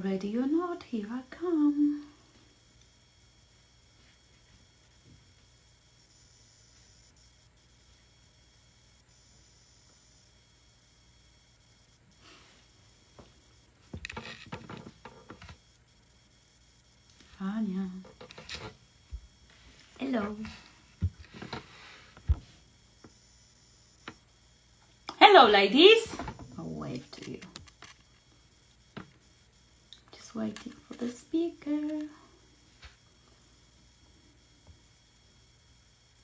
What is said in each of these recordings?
Ready or not, here I come. Anya. Hello. Hello, ladies. I'll wave to you. Just waiting for the speaker.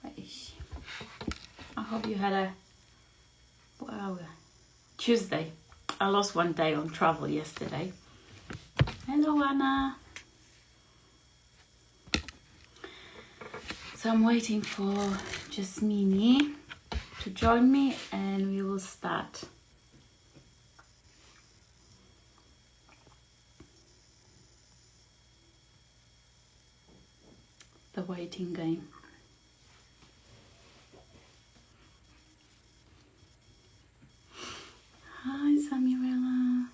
Where is she? I hope you had a Tuesday. I lost one day on travel yesterday. Hello, Anna. So I'm waiting for Yasmin to join me and we will start. The waiting game. Hi, Samirella.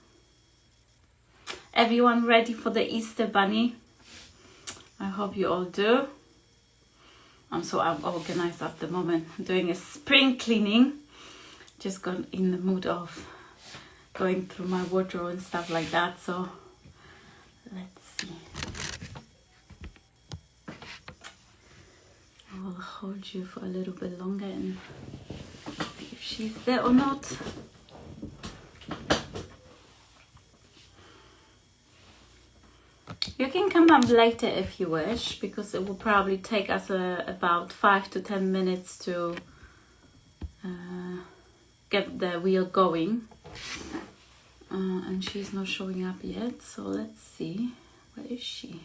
Everyone ready for the Easter bunny? I hope you all do. I'm so organized at the moment. I'm doing a spring cleaning. Just got in the mood of going through my wardrobe and stuff like that. So let's see. I will hold you for a little bit longer and see if she's there or not. You can come up later if you wish, because it will probably take us about 5 to 10 minutes to get the wheel going. And she's not showing up yet, so let's see. Where is she?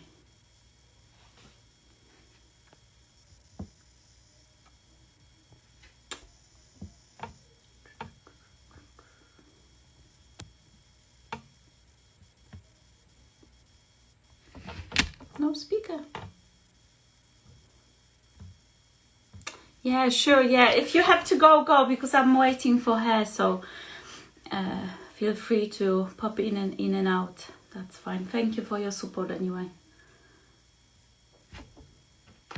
No speaker. Yeah, sure. Yeah, if you have to go, go, because I'm waiting for her. So feel free to pop in and out. That's fine. Thank you for your support anyway.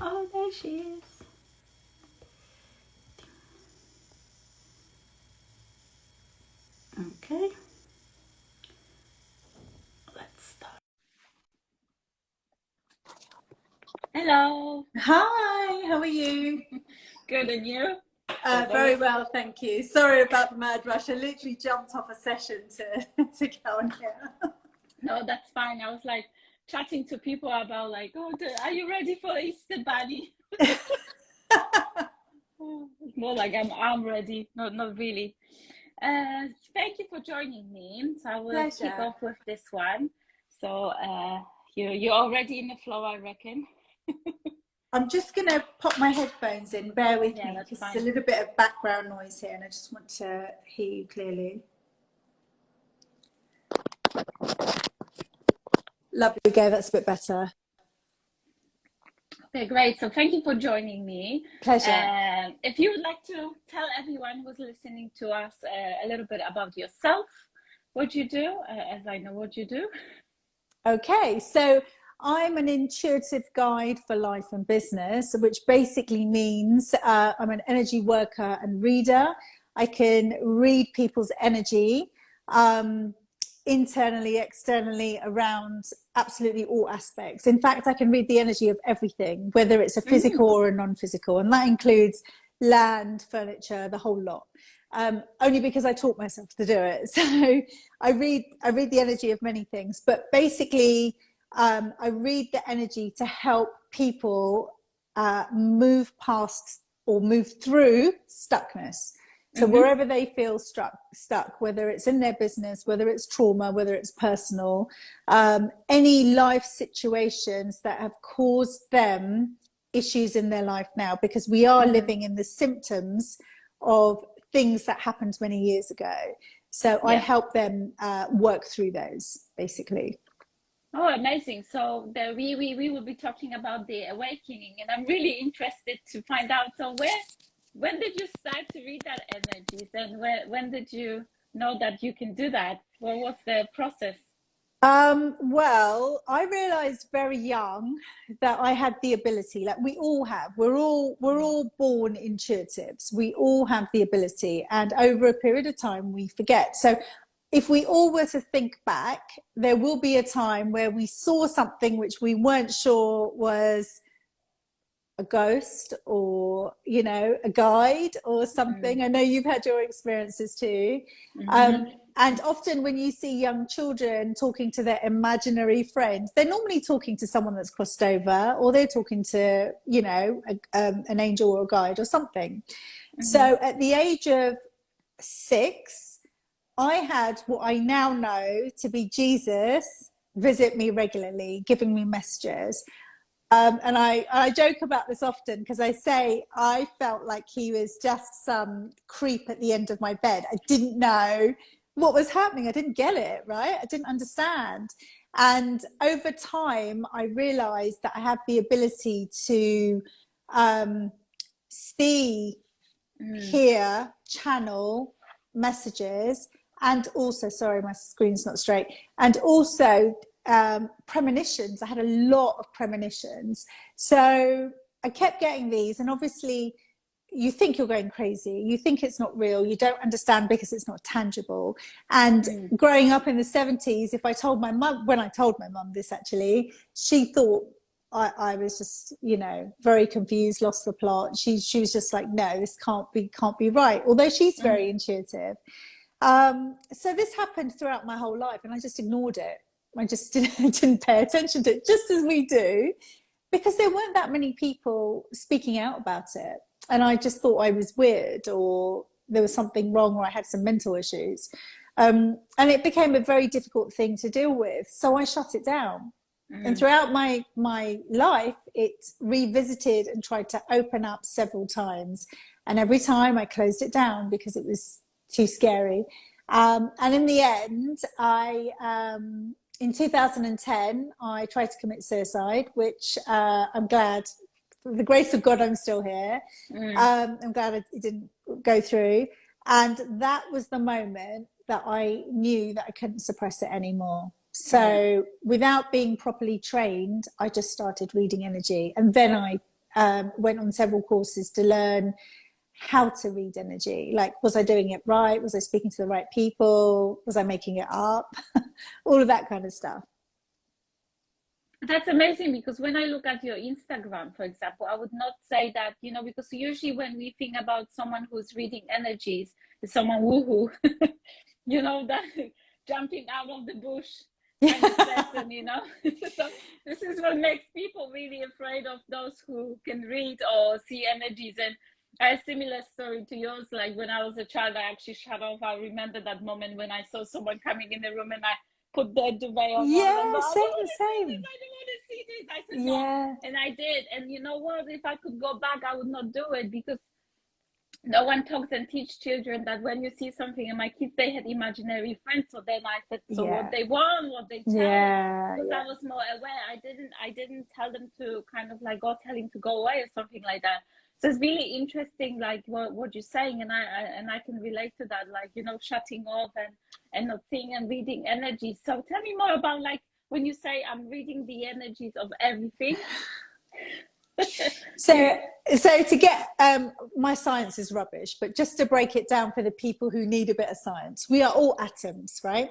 Oh, there she is. Okay. Let's start. Hello. Hi, how are you? Good, and you? Very well, thank you. Sorry about the mad rush. I literally jumped off a session to go on here. No, that's fine. I was like chatting to people about like, oh, are you ready for Easter bunny? It's more like I'm ready. No, not really. Thank you for joining me. So I will Pleasure. kick off with this one. So you're already in the flow, I reckon. I'm just going to pop my headphones in. Bear with me, That's because fine. there's a little bit of background noise here and I just want to hear you clearly. Lovely. Okay, that's a bit better. Okay, great. So thank you for joining me. Pleasure. If you would like to tell everyone who's listening to us a little bit about yourself, what you do, as I know what you do. Okay, so I'm an intuitive guide for life and business, which basically means I'm an energy worker and reader. I can read people's energy internally, externally, around absolutely all aspects. In fact, I can read the energy of everything, whether it's a physical or a non-physical, and that includes land, furniture, the whole lot. Only because I taught myself to do it. So I read the energy of many things, but basically I read the energy to help people move past or move through stuckness. So wherever they feel stuck, whether it's in their business, whether it's trauma, whether it's personal, any life situations that have caused them issues in their life now, because we are living in the symptoms of things that happened many years ago. So I help them work through those, basically. Oh, amazing. So we will be talking about the awakening, and I'm really interested to find out. So when did you start to read that energies, and when did you know that you can do that? What was the process? Well, I realized very young that I had the ability, like we all have. We're all born intuitives. We all have the ability, and over a period of time we forget. So if we all were to think back, there will be a time where we saw something which we weren't sure was a ghost, or a guide or something. I know you've had your experiences too. And often when you see young children talking to their imaginary friends, they're normally talking to someone that's crossed over, or they're talking to an angel or a guide or something. So at the age of 6, I had what I now know to be Jesus visit me regularly, giving me messages. And I joke about this often, because I say I felt like he was just some creep at the end of my bed. I didn't know what was happening. I didn't get it, right? I didn't understand. And over time, I realized that I have the ability to see, hear, channel messages, and also, sorry, my screen's not straight, and also premonitions. I had a lot of premonitions. So I kept getting these, and obviously you think you're going crazy, you think it's not real, you don't understand because it's not tangible. And growing up in the 70s, if I told my mum, when I told my mum this, actually, she thought I was just, very confused, lost the plot. She was just like, no, this can't be right, although she's very intuitive. So this happened throughout my whole life, and I just ignored it. I just didn't pay attention to it, just as we do, because there weren't that many people speaking out about it. And I just thought I was weird, or there was something wrong, or I had some mental issues. And it became a very difficult thing to deal with. So I shut it down. And throughout my life, it revisited and tried to open up several times. And every time I closed it down because it was too scary. And in the end, in 2010, I tried to commit suicide, which I'm glad, for the grace of God, I'm still here. I'm glad it didn't go through. And that was the moment that I knew that I couldn't suppress it anymore. So without being properly trained, I just started reading energy. And then I went on several courses to learn how to read energy. Like, was I doing it right? Was I speaking to the right people? Was I making it up? All of that kind of stuff. That's amazing, because when I look at your Instagram, for example, I would not say that, because usually when we think about someone who's reading energies, it's someone woohoo, that jumping out of the bush kind of person, So this is what makes people really afraid of those who can read or see energies. And a similar story to yours, like when I was a child, I actually shut off. I remember that moment when I saw someone coming in the room and I put the duvet on. Yeah, same. I don't want to see this. I said no, and I did. And you know what? If I could go back, I would not do it, because no one talks and teach children that when you see something. And my kids, they had imaginary friends, so then I said, so what they want, what they tell, because I was more aware. I didn't tell them to kind of like go telling to go away or something like that. So it's really interesting, like what you're saying, and I can relate to that, like shutting off and not seeing and reading energy. So tell me more about, like, when you say I'm reading the energies of everything. So to get my science is rubbish, but just to break it down for the people who need a bit of science, we are all atoms, right?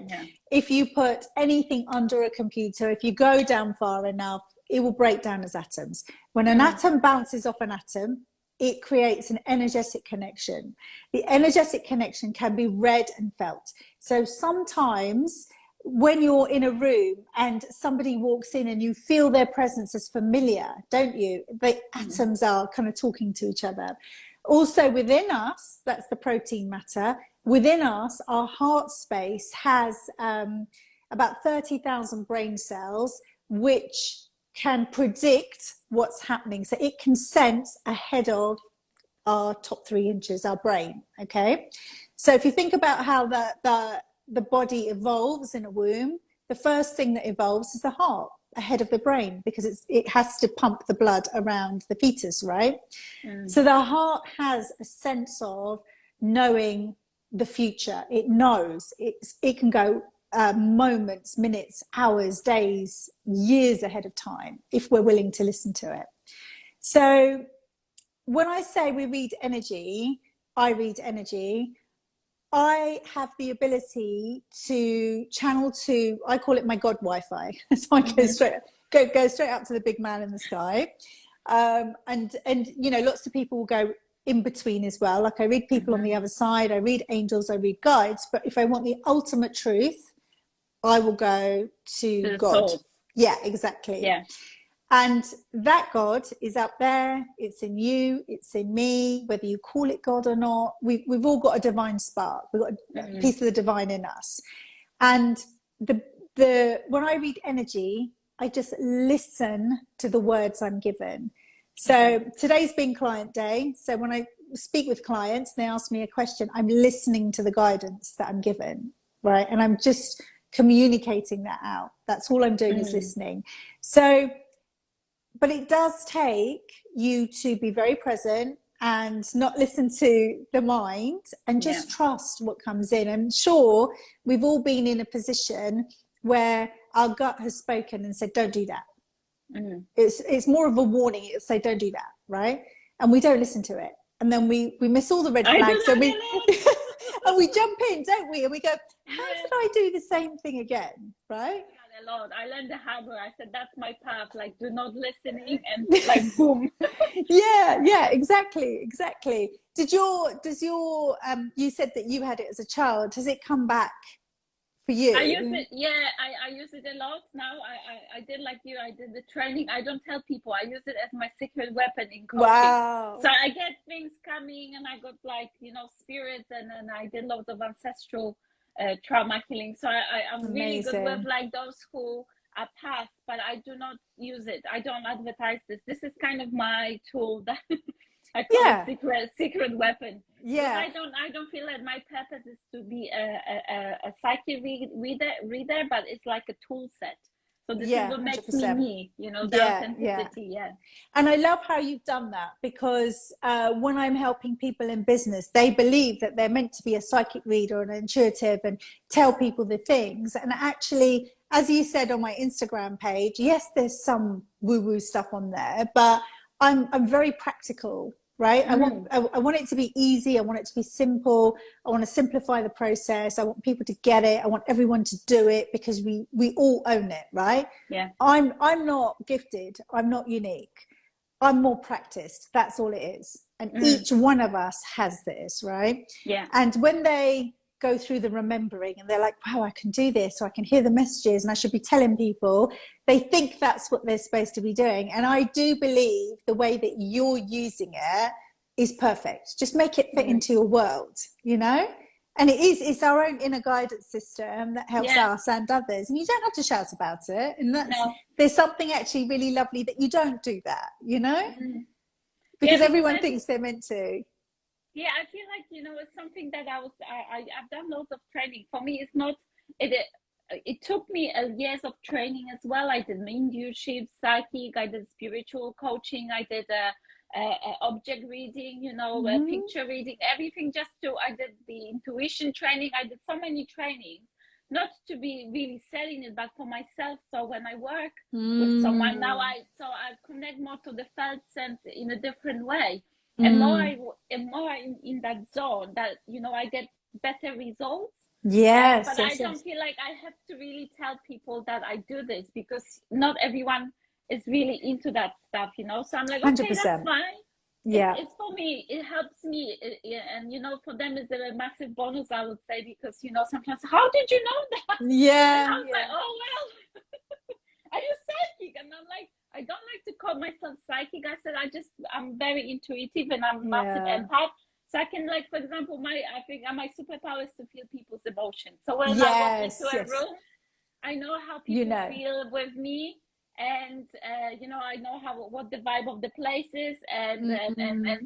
If you put anything under a computer, if you go down far enough, it will break down as atoms. When an atom bounces off an atom, it creates an energetic connection. The energetic connection can be read and felt. So sometimes when you're in a room and somebody walks in and you feel their presence as familiar, don't you? The atoms are kind of talking to each other. Also within us, that's the protein matter, within us, our heart space has about 30,000 brain cells, which can predict what's happening. So it can sense ahead of our top 3 inches, our brain, okay? So if you think about how the body evolves in a womb, the first thing that evolves is the heart ahead of the brain, because it has to pump the blood around the fetus, right? So the heart has a sense of knowing the future. It knows. It can go moments, minutes, hours, days, years ahead of time if we're willing to listen to it. So when I say we read energy, I read energy, I have the ability to channel to, I call it my God Wi-Fi. So I go straight up to the big man in the sky. And you know, lots of people will go in between as well. Like I read people on the other side, I read angels, I read guides. But if I want the ultimate truth, I will go to God. Soul. Yeah, exactly. Yeah. And that God is up there. It's in you. It's in me. Whether you call it God or not, we've all got a divine spark. We've got a piece of the divine in us. And when I read energy, I just listen to the words I'm given. So today's been client day. So when I speak with clients, they ask me a question, I'm listening to the guidance that I'm given, right? And I'm just communicating that out. That's all I'm doing is listening. So, but it does take you to be very present and not listen to the mind and just trust what comes in. I'm sure we've all been in a position where our gut has spoken and said, don't do that. It's more of a warning. It'll say, don't do that, right? And we don't listen to it. And then we miss all the red flags. And we and we jump in, don't we? And we go, how did I do the same thing again, right? A lot. I learned the hard way. I said, that's my path. Like, do not listening, and like, boom. yeah, exactly. Does your you said that you had it as a child. Has it come back for you? I use it. Yeah, I use it a lot now. I did like you. I did the training. I don't tell people. I use it as my secret weapon in coaching. Wow. So I get things coming, and I got like, you know, spirits, and then I did lots of ancestral trauma healing. So I'm really good with like those who are past, but I do not use it. I don't advertise this. This is kind of my tool that I call it secret weapon. Yeah. I don't feel that my purpose is to be a psychic reader, but it's like a tool set. So this is what makes 100%. me, you know, the authenticity. And I love how you've done that, because when I'm helping people in business, they believe that they're meant to be a psychic reader and an intuitive and tell people the things. And actually, as you said on my Instagram page, yes, there's some woo-woo stuff on there, but I'm very practical. Right? I want it to be easy. I want it to be simple. I want to simplify the process. I want people to get it. I want everyone to do it, because we all own it, right? Yeah. I'm not gifted. I'm not unique. I'm more practiced. That's all it is. And each one of us has this, right? Yeah. And when they go through the remembering and they're like, wow, I can do this, or I can hear the messages and I should be telling people, they think that's what they're supposed to be doing. And I do believe the way that you're using it is perfect. Just make it fit into your world, you know? And it's our own inner guidance system that helps us and others. And you don't have to shout about it. And there's something actually really lovely that you don't do that, you know? Because everyone thinks they're meant to. Yeah, I feel like, you know, it's something that I've done lots of training. For me, it's not, it took me years of training as well. I did mediumship, psychic, I did spiritual coaching, I did object reading, you know, picture reading, everything I did the intuition training. I did so many trainings, not to be really selling it, but for myself. So when I work with someone now, I connect more to the felt sense in a different way. And more in that zone, that, you know, I get better results. Yes. But I don't feel like I have to really tell people that I do this, because not everyone is really into that stuff, you know. So I'm like, okay, 100%. That's fine. Yeah. It's for me. It helps me. And, you know, for them, it's a massive bonus, I would say, because, you know, sometimes, how did you know that? Yeah. And I was like, oh, well, are you psychic? And I'm like, I don't like to call myself psychic. I said, I'm very intuitive and I'm massive empath. So I can, like, for example, I think my superpower is to feel people's emotions. So when I walk into a room, I know how people feel with me. And, you know, I know what the vibe of the place is. And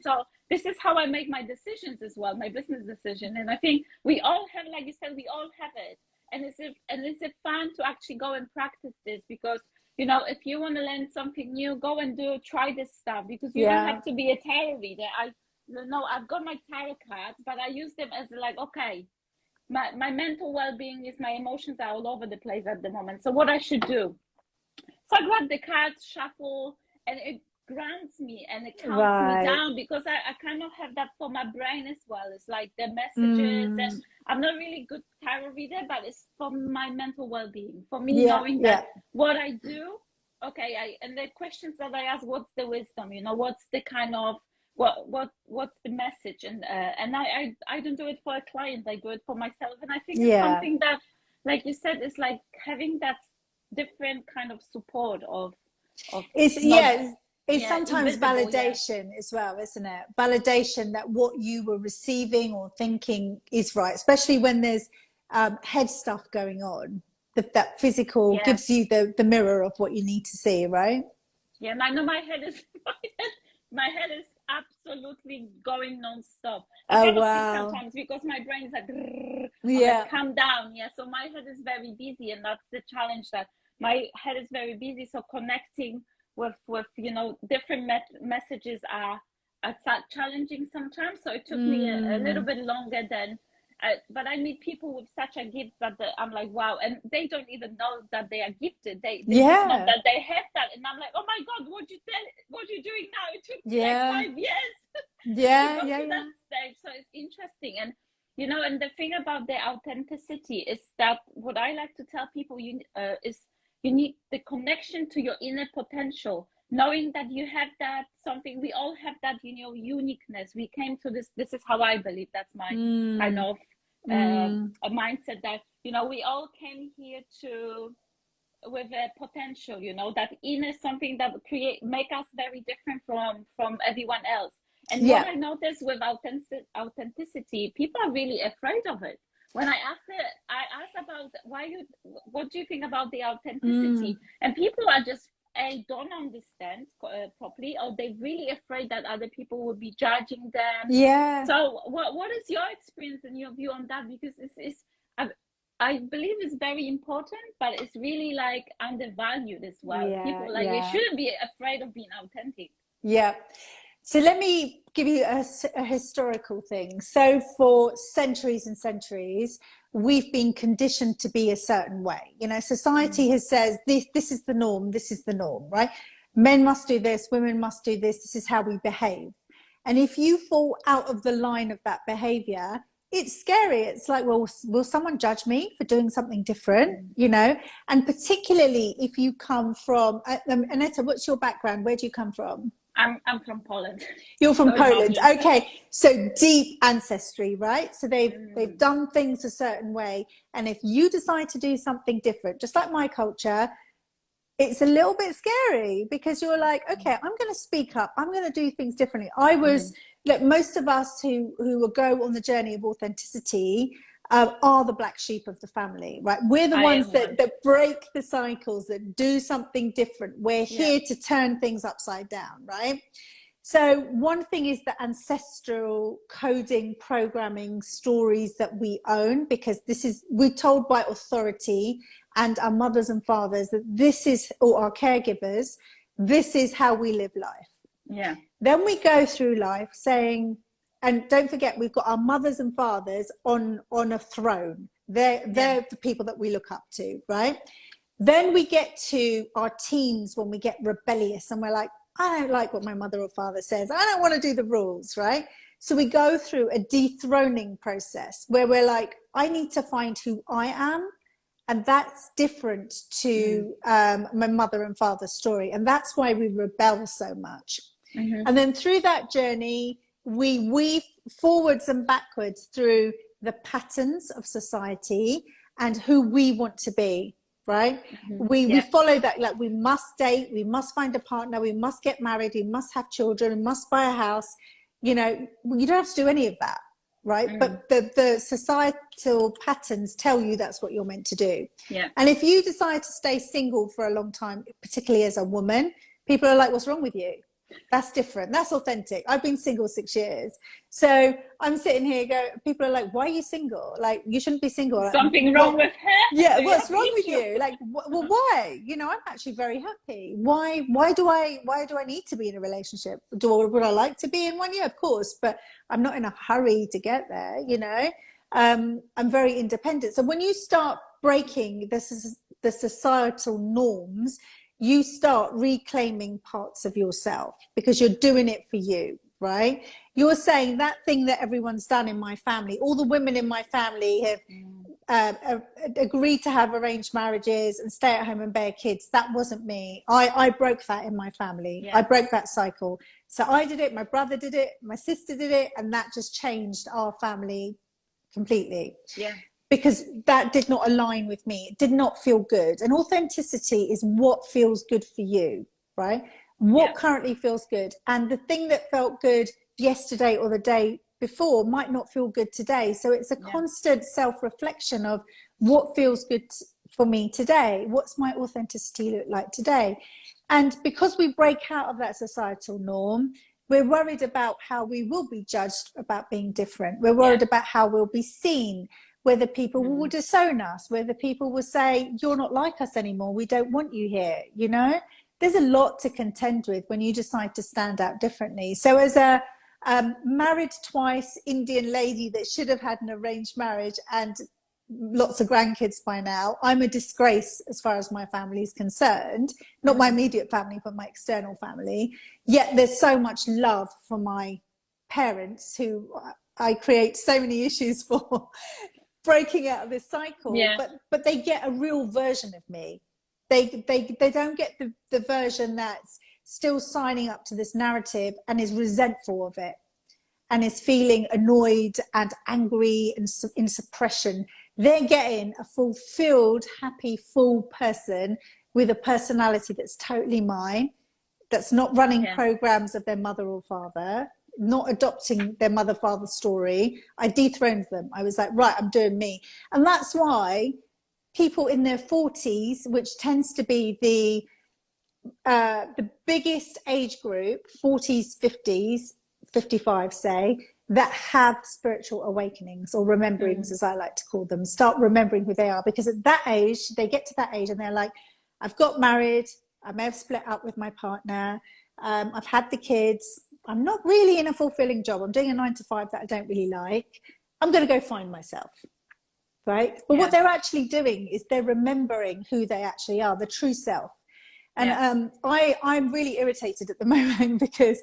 so this is how I make my decisions as well, my business decision. And I think we all have, like you said, we all have it. And it's fun to actually go and practice this, because, you know, if you want to learn something new, go and try this stuff, because you don't have to be a tarot reader. I've got my tarot cards, but I use them as like, okay, my mental well-being is, my emotions are all over the place at the moment. So what I should do? So I grab the cards, shuffle, and it grounds me and it calms me down, because I kind of have that for my brain as well. It's like the messages, and I'm not really good tarot reader, but it's for my mental well-being, for me, knowing that what I do, okay, and the questions that I ask, what's the wisdom, you know, what's the kind of what's the message, and I don't do it for a client, I do it for myself. And I think it's something that, like you said, is like having that different kind of support of it's sometimes validation as well, isn't it? Validation that what you were receiving or thinking is right, especially when there's head stuff going on. That physical gives you the mirror of what you need to see, right? Yeah, and I know my head is absolutely going non-stop. I cannot see sometimes, because my brain is like, calm down. Yeah, so my head is very busy, and that's the challenge, that my head is very busy. So connecting with you know, different messages are challenging sometimes. So it took me a little bit longer than. But I meet people with such a gift that I'm like, wow, and they don't even know that they are gifted. They just know that they have that, and I'm like, oh my God, what you doing now? It took me like 5 years to go to that stage. So it's interesting, and you know, and the thing about the authenticity is that what I like to tell people is you need the connection to your inner potential, knowing that you have that something. We all have that, you know, uniqueness. We came to this is how I believe. That's my kind of a mindset, that, you know, we all came here with a potential, you know, that inner something that make us very different from everyone else. And what I noticed with authenticity, people are really afraid of it. When I asked about what do you think about the authenticity, and people are just don't understand properly, or they're really afraid that other people will be judging them. So what is your experience and your view on that? Because I believe it's very important, but it's really like undervalued as well. People we shouldn't be afraid of being authentic. So let me give you a historical thing. So for centuries and centuries, we've been conditioned to be a certain way. You know, society has says this is the norm, right? Men must do this, women must do this, this is how we behave. And if you fall out of the line of that behavior, it's scary. It's like, well, will someone judge me for doing something different, you know? And particularly if you come from, Aneta, what's your background? Where do you come from? I'm from Poland. You're from Poland. Okay. So deep ancestry, right? So they've done things a certain way. And if you decide to do something different, just like my culture, it's a little bit scary, because you're like, okay, I'm going to speak up. I'm going to do things differently. Look, most of us who will go on the journey of authenticity are the black sheep of the family, right? We're the ones that break the cycles, that do something different. We're here to turn things upside down, right? So one thing is the ancestral coding, programming, stories that we own, because we're told by authority and our mothers and fathers that or our caregivers, this is how we live life. Then we go through life saying, and don't forget, we've got our mothers and fathers on a throne. They're the people that we look up to, right? Then we get to our teens, when we get rebellious and we're like, I don't like what my mother or father says. I don't want to do the rules, right? So we go through a dethroning process where we're like, I need to find who I am. And that's different to my mother and father's story. And that's why we rebel so much. And then through that journey, we weave forwards and backwards through the patterns of society and who we want to be, right? We follow that, like, we must date, we must find a partner, we must get married, we must have children, we must buy a house. You know, you don't have to do any of that, right? But the societal patterns tell you that's what you're meant to do. And if you decide to stay single for a long time, particularly as a woman, people are like, what's wrong with you? That's different. That's authentic. I've been single 6 years. So I'm sitting here people are like, why are you single? Like, you shouldn't be single. Something wrong with her? Yeah, what's wrong with you? Like, well, why? You know, I'm actually very happy. Why do I need to be in a relationship? Would I like to be in one? Yeah, of course, but I'm not in a hurry to get there, you know? I'm very independent. So when you start breaking the societal norms, you start reclaiming parts of yourself because you're doing it for you, right? You're saying that thing that everyone's done in my family, all the women in my family have agreed to have arranged marriages and stay at home and bear kids. That wasn't me. I broke that in my family. I broke that cycle. So I did it, my brother did it, my sister did it, and that just changed our family completely. Because that did not align with me. It did not feel good. And authenticity is what feels good for you, right? What currently feels good. And the thing that felt good yesterday or the day before might not feel good today. So it's a constant self-reflection of what feels good for me today. What's my authenticity look like today? And because we break out of that societal norm, we're worried about how we will be judged about being different. We're worried about how we'll be seen, whether people will disown us, whether people will say, you're not like us anymore, we don't want you here, you know? There's a lot to contend with when you decide to stand out differently. So as a married twice Indian lady that should have had an arranged marriage and lots of grandkids by now, I'm a disgrace as far as my family is concerned. Not my immediate family, but my external family. Yet there's so much love for my parents, who I create so many issues for, breaking out of this cycle. But they get a real version of me. They don't get the version that's still signing up to this narrative and is resentful of it and is feeling annoyed and angry and in suppression. They're getting a fulfilled, happy, full person with a personality that's totally mine, that's not running programs of their mother or father, not adopting their mother-father story. I dethroned them. I was like, right, I'm doing me. And that's why people in their 40s, which tends to be the biggest age group, 40s, 50s, 55, say, that have spiritual awakenings or rememberings, as I like to call them, start remembering who they are. Because at that age, they get to that age and they're like, I've got married, I may have split up with my partner, I've had the kids, I'm not really in a fulfilling job, I'm doing a 9 to 5 that I don't really like, I'm going to go find myself, right? But what they're actually doing is they're remembering who they actually are, the true self. And I'm really irritated at the moment because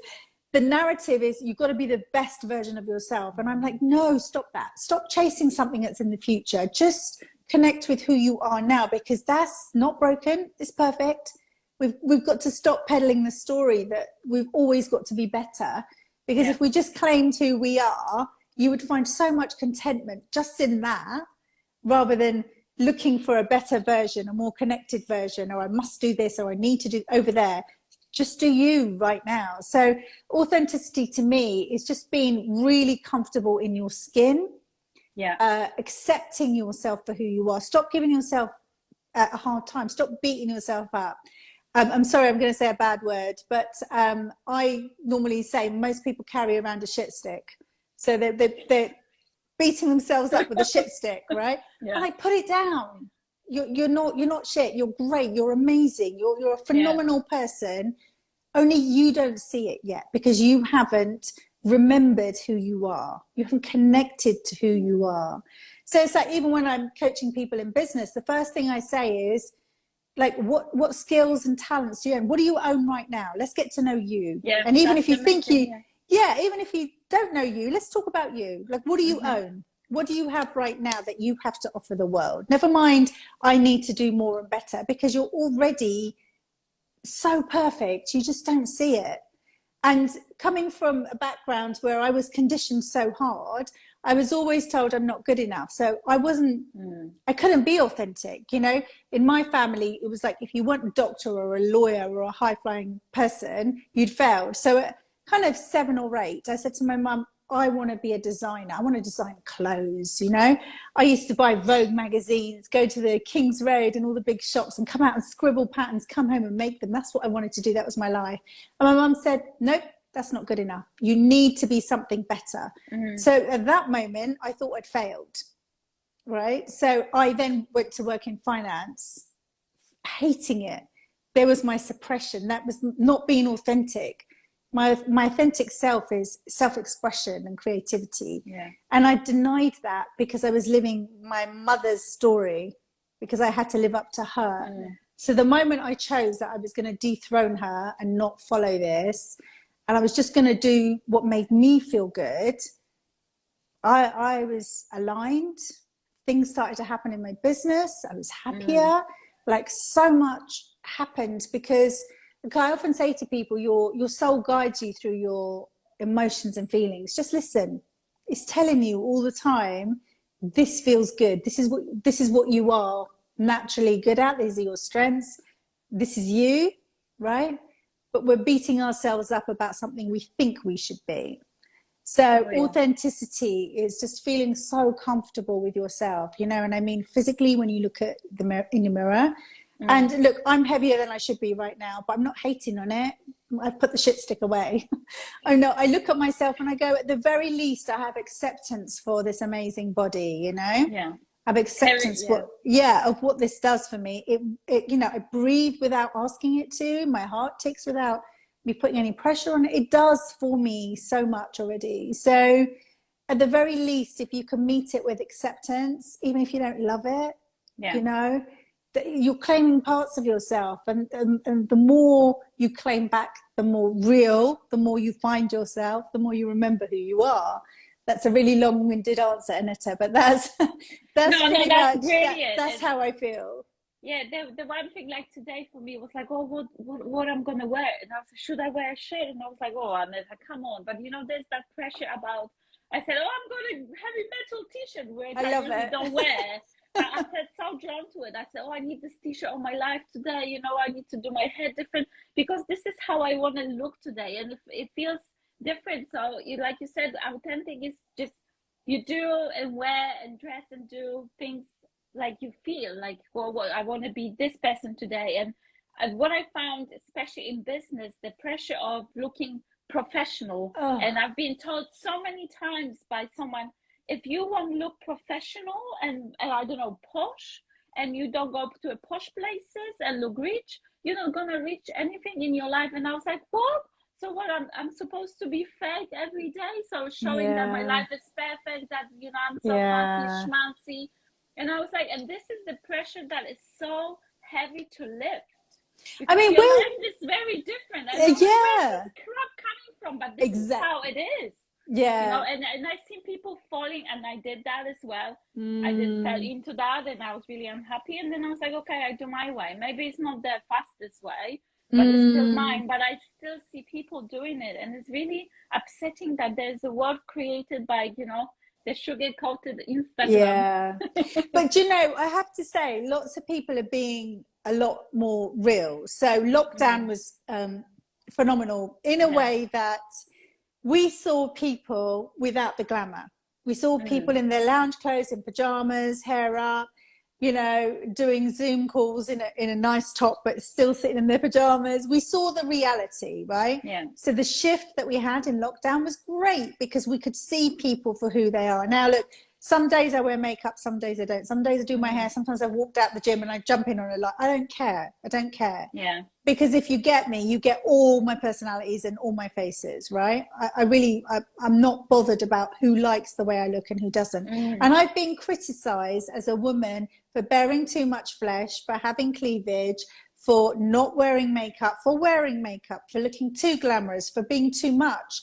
the narrative is you've got to be the best version of yourself. And I'm like, no, stop that. Stop chasing something that's in the future. Just connect with who you are now, because that's not broken. It's perfect. We've got to stop peddling the story that we've always got to be better. Because if we just claimed who we are, you would find so much contentment just in that, rather than looking for a better version, a more connected version, or I must do this, or I need to do over there. Just do you right now. So authenticity to me is just being really comfortable in your skin, accepting yourself for who you are. Stop giving yourself a hard time. Stop beating yourself up. I'm sorry, I'm going to say a bad word, but I normally say most people carry around a shit stick. So they're beating themselves up with a shit stick, right? I'm like, put it down. You're not shit. You're great. You're amazing. You're a phenomenal person. Only you don't see it yet because you haven't remembered who you are. You haven't connected to who you are. So it's like, even when I'm coaching people in business, the first thing I say is, like, what skills and talents do you own? What do you own right now? Let's get to know you. And even if you think even if you don't know you, let's talk about you. Like, what do you own? What do you have right now that you have to offer the world? Never mind, I need to do more and better, because you're already so perfect. You just don't see it. And coming from a background where I was conditioned so hard, I was always told I'm not good enough. So I couldn't be authentic. You know, in my family, it was like, if you weren't a doctor or a lawyer or a high flying person, you'd failed. So at kind of 7 or 8, I said to my mum, I want to be a designer. I want to design clothes. You know, I used to buy Vogue magazines, go to the King's Road and all the big shops and come out and scribble patterns, come home and make them. That's what I wanted to do. That was my life. And my mum said, nope, that's not good enough. You need to be something better. So at that moment, I thought I'd failed. Right. So I then went to work in finance, hating it. There was my suppression. That was not being authentic. my authentic self is self-expression and creativity. Yeah. And I denied that because I was living my mother's story, because I had to live up to her. So the moment I chose that I was going to dethrone her and not follow this, and I was just going to do what made me feel good, I was aligned. Things started to happen in my business. I was happier. Like, so much happened because, like, I often say to people, your soul guides you through your emotions and feelings. Just listen. It's telling you all the time, this feels good. This is what you are naturally good at. These are your strengths. This is you, right? But we're beating ourselves up about something we think we should be. So authenticity is just feeling so comfortable with yourself, you know, and I mean physically when you look at the mirror, in your mirror. And look, I'm heavier than I should be right now, but I'm not hating on it. I've put the shit stick away. I know, I look at myself and I go, at the very least, I have acceptance for this amazing body, you know? Yeah. I have acceptance of what this does for me. It, you know, I breathe without asking it to. My heart ticks without me putting any pressure on it. It does for me so much already. So at the very least, if you can meet it with acceptance, even if you don't love it, you know, you're claiming parts of yourself, and the more you claim back, the more real, the more you find yourself, the more you remember who you are. That's a really long-winded answer, Aneta, but that's that's brilliant. That's how I feel. Yeah, the one thing, like today for me was like, oh, what I'm gonna wear, and I was like, should I wear a shirt? And I was like, oh, Aneta, come on. But you know, there's that pressure about. I said, oh, I'm gonna heavy metal t-shirt, which I really don't wear. But I felt so drawn to it. I said, oh, I need this t-shirt on my life today. You know, I need to do my hair different because this is how I want to look today, and it feels different. So, like you said, authentic is just you do and wear and dress and do things like you feel like, well, I want to be this person today. And what I found, especially in business, the pressure of looking professional. And I've been told so many times by someone, if you want to look professional and I don't know, posh, and you don't go to a posh places and look rich, you're not gonna reach anything in your life. And I was like, what? So what, I'm supposed to be fake every day? So showing that my life is perfect, that, you know, I'm so fancy schmancy. And I was like, and this is the pressure that is so heavy to lift. Because I mean, your life is very different. I don't know where this crap coming from, but this is how it is. Yeah. You know, and I've seen people falling, and I did that as well. I just fell into that, and I was really unhappy. And then I was like, okay, I do my way. Maybe it's not the fastest way, but it's still mine. But I still see people doing it, and it's really upsetting that there's a world created by, you know, the sugar-coated Instagram. Yeah. But, you know, I have to say, lots of people are being a lot more real. So lockdown was phenomenal in a way that we saw people without the glamour. We saw people in their lounge clothes, in pajamas, hair up, you know, doing Zoom calls in a nice top, but still sitting in their pajamas. We saw the reality, right? Yeah. So the shift that we had in lockdown was great because we could see people for who they are. Now, look, some days I wear makeup, some days I don't. Some days I do my hair. Sometimes I walked out the gym and I jump in on a lot. I don't care. I don't care. Yeah. Because if you get me, you get all my personalities and all my faces, right? I'm not bothered about who likes the way I look and who doesn't. And I've been criticized as a woman for bearing too much flesh, for having cleavage, for not wearing makeup, for wearing makeup, for looking too glamorous, for being too much,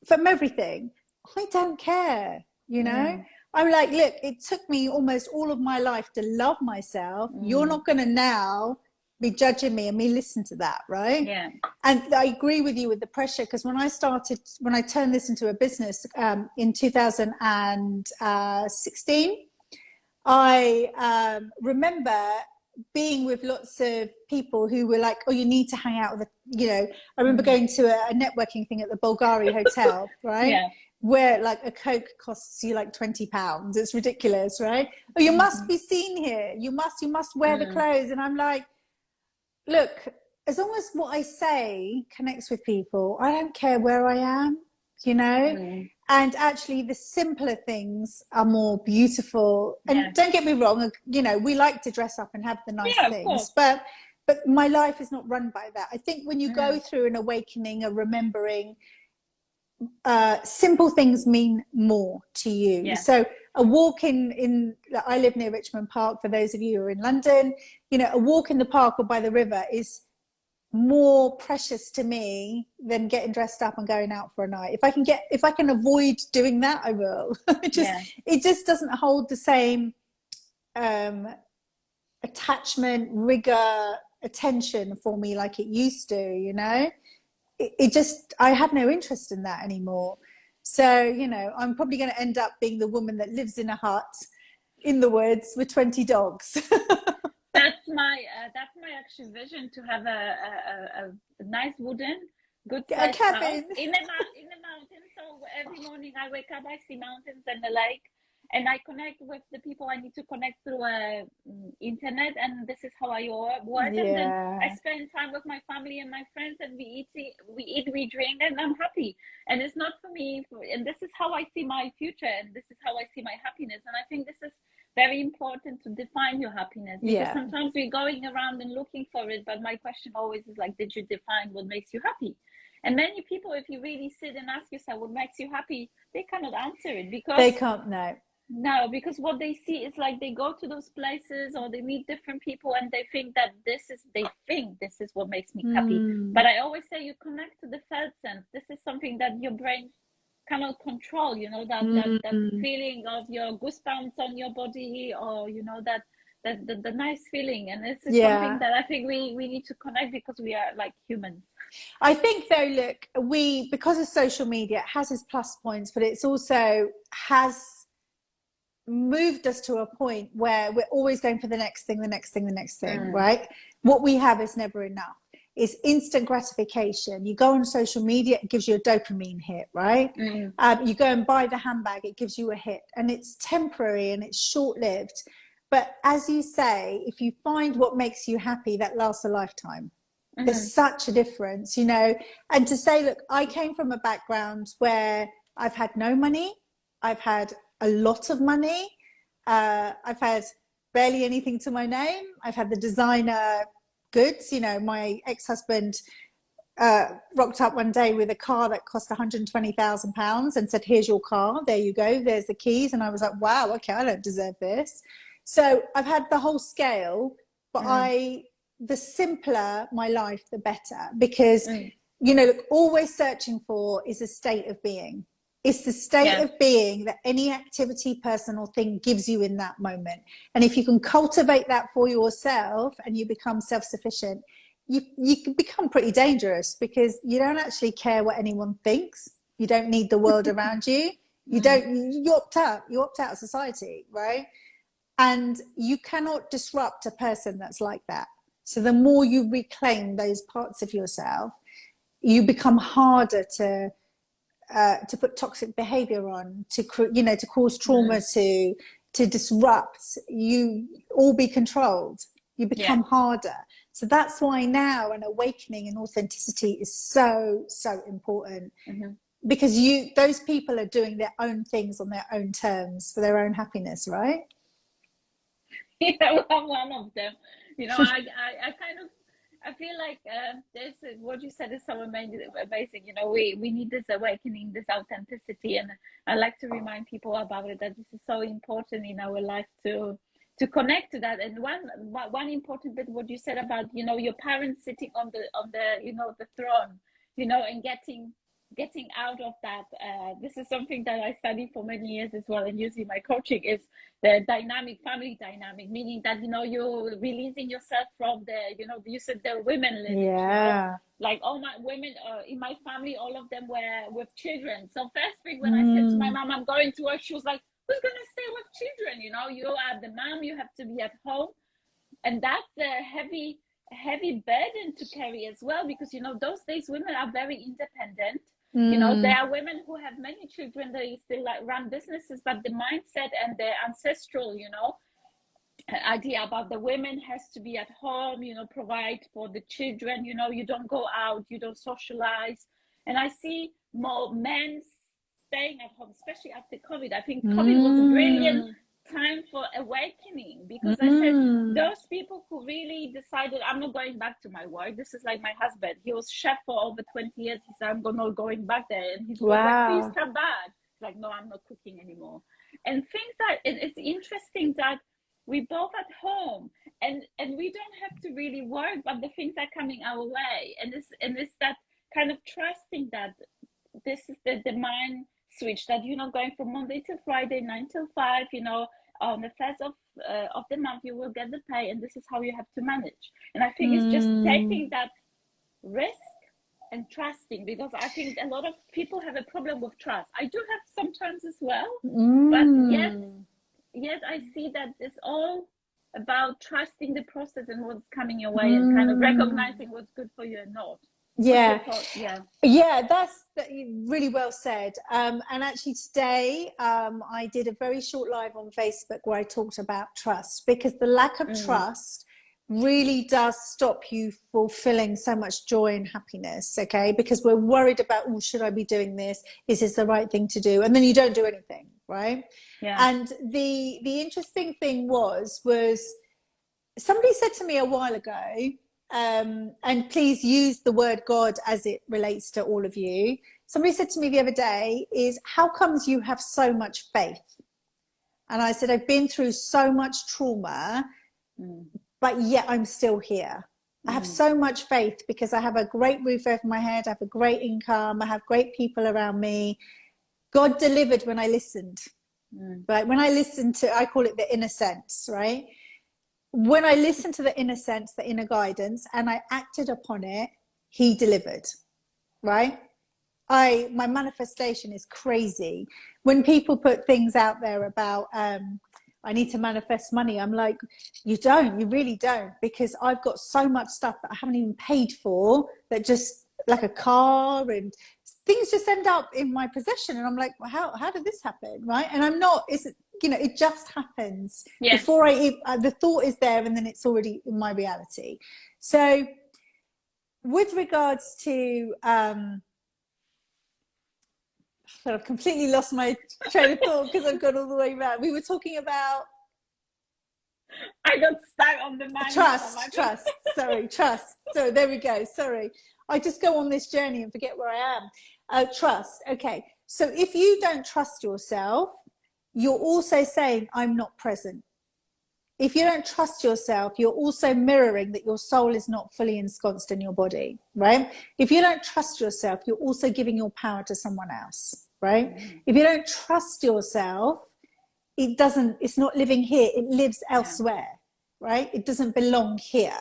from everything. I don't care, you know? I'm like, look, it took me almost all of my life to love myself. You're not going to now be judging me and me listen to that, right? Yeah. And I agree with you with the pressure, because when I turned this into a business in 2016, I remember being with lots of people who were like, oh, you need to hang out with, you know, I remember going to a networking thing at the Bulgari Hotel, right? Yeah. Where like a Coke costs you like £20. It's ridiculous, right? Oh, you must be seen here. You must wear the clothes. And I'm like, look, as long as what I say connects with people, I don't care where I am, you know? And actually the simpler things are more beautiful. And don't get me wrong, you know, we like to dress up and have the nice things, but but my life is not run by that. I think when you go through an awakening, a remembering, simple things mean more to you. Yeah. So a walk in I live near Richmond Park, for those of you who are in London, you know, a walk in the park or by the river is more precious to me than getting dressed up and going out for a night. If I can avoid doing that, I will. It just doesn't hold the same attachment, rigor, attention for me like it used to, you know. It just, I have no interest in that anymore. So, you know, I'm probably going to end up being the woman that lives in a hut in the woods with 20 dogs. That's my actual vision, to have a nice wooden, good sized house in the mountains. So every morning I wake up, I see mountains and the lake, and I connect with the people I need to connect through internet, and this is how I work. And then I spend time with my family and my friends, and we eat, we drink, and I'm happy. And it's not for me, and this is how I see my future, and this is how I see my happiness. And I think this is very important, to define your happiness, because sometimes we're going around and looking for it, but my question always is like, did you define what makes you happy? And many people, if you really sit and ask yourself what makes you happy, they cannot answer it, because they can't. No, because what they see is like, they go to those places or they meet different people and they think that this is what makes me happy. But I always say, you connect to the felt sense. This is something that your brain cannot control, you know, that feeling of your goosebumps on your body, or, you know, that the nice feeling. And this is something that I think we need to connect, because we are like humans. I think though, look, because of social media, it has its plus points, but it's also has moved us to a point where we're always going for the next thing, right? What we have is never enough. It's instant gratification. You go on social media, it gives you a dopamine hit, right? You go and buy the handbag, it gives you a hit, and it's temporary and it's short-lived. But as you say, if you find what makes you happy, that lasts a lifetime. There's such a difference, you know. And to say, look, I came from a background where I've had no money, I've had a lot of money, I've had barely anything to my name, I've had the designer goods. You know, my ex-husband rocked up one day with a car that cost £120,000 and said, here's your car, there you go, there's the keys. And I was like, wow, okay, I don't deserve this. So I've had the whole scale, but the simpler my life, the better, because you know, look, always searching for is a state of being. It's the state of being that any activity, person or thing gives you in that moment. And if you can cultivate that for yourself and you become self-sufficient, you can become pretty dangerous, because you don't actually care what anyone thinks. You don't need the world around you. You opt out of society, right? And you cannot disrupt a person that's like that. So the more you reclaim those parts of yourself, you become harder to put toxic behavior on, to cause trauma, to disrupt. You all be controlled. You become harder. So that's why now an awakening and authenticity is so important, because those people are doing their own things on their own terms for their own happiness, right? Yeah, I'm one of them. You know, I feel like this, what you said is so amazing. You know, we need this awakening, this authenticity, and I like to remind people about it, that this is so important in our life to connect to that. And one important bit, what you said about, you know, your parents sitting on the you know, the throne, you know, and getting out of that. This is something that I studied for many years as well, and using my coaching, is the family dynamic, meaning that, you know, you're releasing yourself from you know, you said the women lineage, you know? Like all my women in my family, all of them were with children. So first thing, when I said to my mom, I'm going to work, she was like, who's going to stay with children? You know, you are the mom, you have to be at home. And that's a heavy burden to carry as well, because, you know, those days women are very independent. You know, there are women who have many children, they still like run businesses, but the mindset and the ancestral, you know, idea about the women has to be at home, you know, provide for the children, you know, you don't go out, you don't socialize. And I see more men staying at home, especially after COVID. I think COVID was brilliant time for awakening, because I said those people who really decided, I'm not going back to my work. This is like my husband. He was chef for over 20 years. He said, I'm not going back there. And his was like, please come back. Like, no, I'm not cooking anymore. And things that, it's interesting that we both at home, and we don't have to really work, but the things are coming our way. And it's that kind of trusting that this is the mind switch, that you're not going from Monday to Friday, 9 till 5, you know, on the first of the month, you will get the pay, and this is how you have to manage. And I think it's just taking that risk and trusting, because I think a lot of people have a problem with trust. I do have sometimes as well, but yet I see that it's all about trusting the process and what's coming your way, and kind of recognizing what's good for you and not. That's really well said. And actually today I did a very short live on Facebook where I talked about trust, because the lack of trust really does stop you fulfilling so much joy and happiness, okay? Because we're worried about, oh, should I be doing this? Is this the right thing to do? And then you don't do anything, right? And the interesting thing was somebody said to me a while ago, and please use the word God as it relates to all of you. Somebody said to me the other day, is how comes you have so much faith? And I said, I've been through so much trauma, but yet I'm still here. I have so much faith because I have a great roof over my head. I have a great income. I have great people around me. God delivered when I listened, right? When I listened to, I call it the inner sense, right? When I listened to the inner sense, the inner guidance, and I acted upon it, he delivered, right? My manifestation is crazy. When people put things out there about, I need to manifest money, I'm like, you really don't, because I've got so much stuff that I haven't even paid for, that just like a car and things just end up in my possession. And I'm like, well, how did this happen, right? And I'm not, you know, it just happens before the thought is there, and then it's already in my reality. So with regards to I've completely lost my train of thought because I've gone all the way around. We were talking about, I got stuck on the mind. Trust. So there we go. Sorry. I just go on this journey and forget where I am. Trust. Okay. So if you don't trust yourself, you're also saying, I'm not present. If you don't trust yourself, you're also mirroring that your soul is not fully ensconced in your body, right? If you don't trust yourself, you're also giving your power to someone else, right? If you don't trust yourself, it's not living here, it lives elsewhere, right? It doesn't belong here.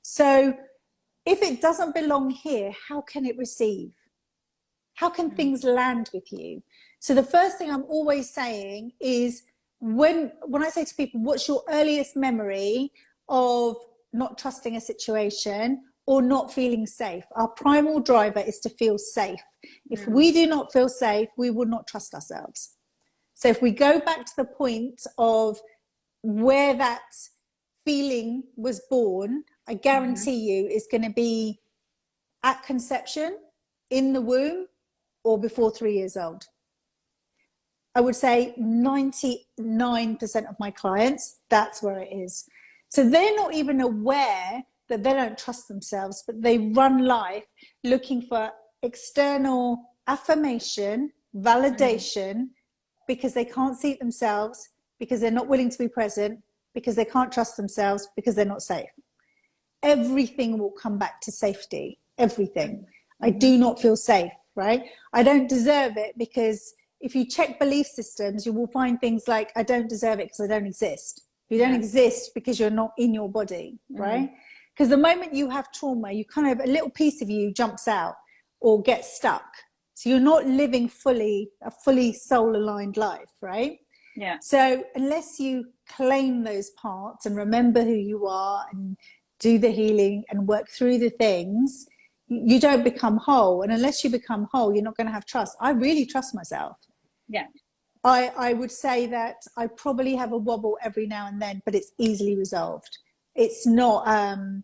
So if it doesn't belong here, how can it receive? How can things land with you? So the first thing I'm always saying is, when I say to people, what's your earliest memory of not trusting a situation or not feeling safe? Our primal driver is to feel safe. If we do not feel safe, we will not trust ourselves. So if we go back to the point of where that feeling was born, I guarantee you it's going to be at conception, in the womb, or before 3 years old. I would say 99% of my clients, that's where it is. So they're not even aware that they don't trust themselves, but they run life looking for external affirmation, validation, because they can't see it themselves, because they're not willing to be present, because they can't trust themselves, because they're not safe. Everything will come back to safety. Everything. I do not feel safe, right? I don't deserve it, because if you check belief systems, you will find things like, I don't deserve it because I don't exist. You don't exist because you're not in your body, right? Because the moment you have trauma, you kind of, a little piece of you jumps out or gets stuck. So you're not living a fully soul-aligned life, right? Yeah. So unless you claim those parts and remember who you are and do the healing and work through the things, you don't become whole. And unless you become whole, you're not going to have trust. I really trust myself. Yeah. I would say that I probably have a wobble every now and then, but it's easily resolved. It's not a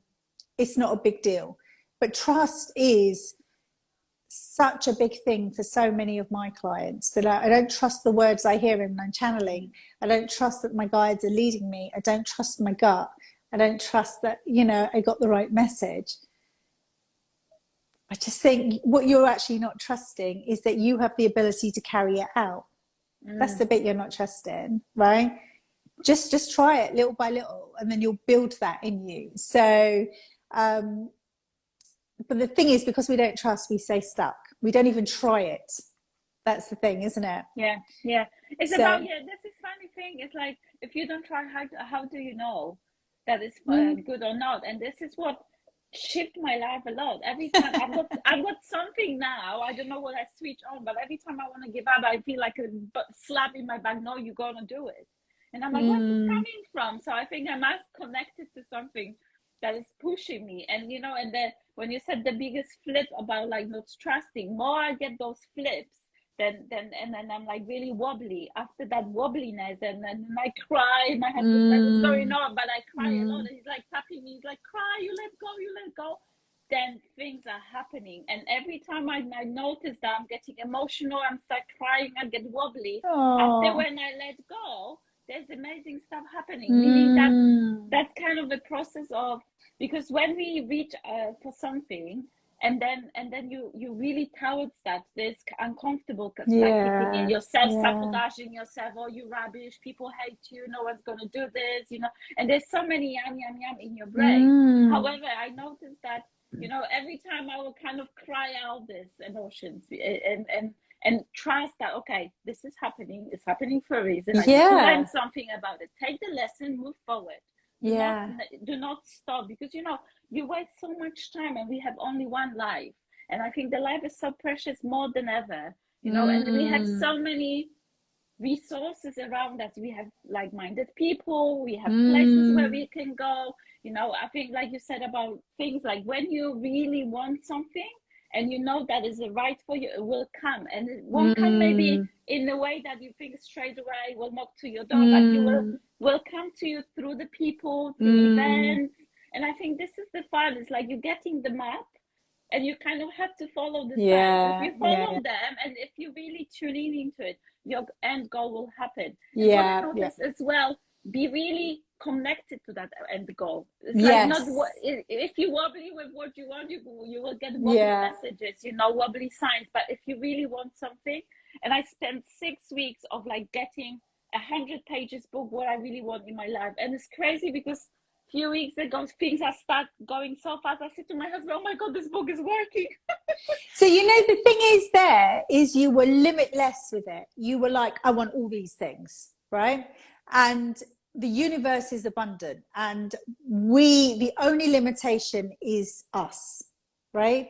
big deal. But trust is such a big thing for so many of my clients, that I don't trust the words I hear when I'm channeling. I don't trust that my guides are leading me. I don't trust my gut. I don't trust that, you know, I got the right message. I just think what you're actually not trusting is that you have the ability to carry it out. That's the bit you're not trusting, right? Just try it little by little, and then you'll build that in you. So, but the thing is, because we don't trust, we stay stuck. We don't even try it. That's the thing, isn't it? Yeah, yeah. It's about, yeah, this is funny thing. It's like, if you don't try, how do you know that it's good or not? And this is what shift my life a lot. Every time I've got something now, I don't know what I switch on, but every time I want to give up, I feel like a slap in my back. No, you're gonna do it. And I'm like, where's this coming from? So I think I must connect it to something that is pushing me. And you know, and then when you said the biggest flip about like not trusting, more I get those flips, then I'm like really wobbly after that wobbliness, and then I cry. My husband's like, what's going on? But I cry a lot, and he's like tapping me, he's like, cry, you let go. Then things are happening, and every time I notice that I'm getting emotional, I'm start crying, I get wobbly. After when I let go, there's amazing stuff happening. Meaning that's kind of the process of, because when we reach for something, and then you really towards that, there's uncomfortable stuff kicking in, you're self-sabotaging yourself, oh, you rubbish, people hate you, no one's gonna do this, you know, and there's so many yum in your brain. However, I noticed that, you know, every time I will kind of cry out these emotions and trust that, okay, this is happening, it's happening for a reason. I need to learn something about it. Take the lesson, move forward. Do not stop, because you know, you waste so much time, and we have only one life, and I think the life is so precious, more than ever, you know. And we have so many resources around us. We have like-minded people, we have places where we can go, you know. I think, like you said about things, like when you really want something and you know that is right for you, it will come, and it won't come maybe in the way that you think straight away will knock to your door, but you will come to you through the people, through events. And I think this is the fun. It's like you're getting the map, and you kind of have to follow the signs. If you follow them, and if you really tune in into it, your end goal will happen. What I notice as well, be really connected to that end goal. It's like not what, if you wobbly with what you want, you will get wobbly messages, you know, wobbly signs. But if you really want something, and I spent 6 weeks of like getting 100 pages book, what I really want in my life. And it's crazy because few weeks ago things are start going so fast. I said to my husband, oh my god, this book is working. So you know, the thing is, there is, you were limitless with it. You were like, I want all these things, right? And the universe is abundant, and the only limitation is us, right?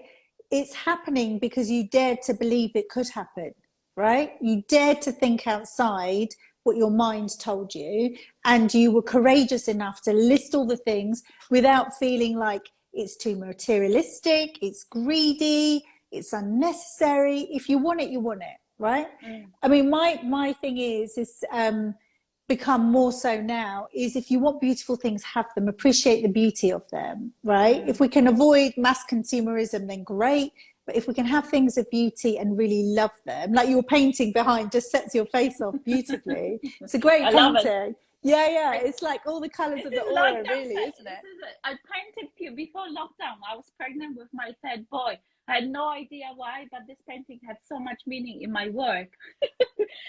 It's happening because you dared to believe it could happen, right? You dared to think outside what your mind told you, and you were courageous enough to list all the things without feeling like it's too materialistic, it's greedy, it's unnecessary. If you want it, you want it, right? I mean, my thing is become more so now, is if you want beautiful things, have them, appreciate the beauty of them, right? If we can avoid mass consumerism, then great. But if we can have things of beauty and really love them, like your painting behind just sets your face off beautifully. It's a great painting. Yeah, it's like all the colours of the aura, really, isn't it? I painted before lockdown. I was pregnant with my third boy. I had no idea why, but this painting had so much meaning in my work.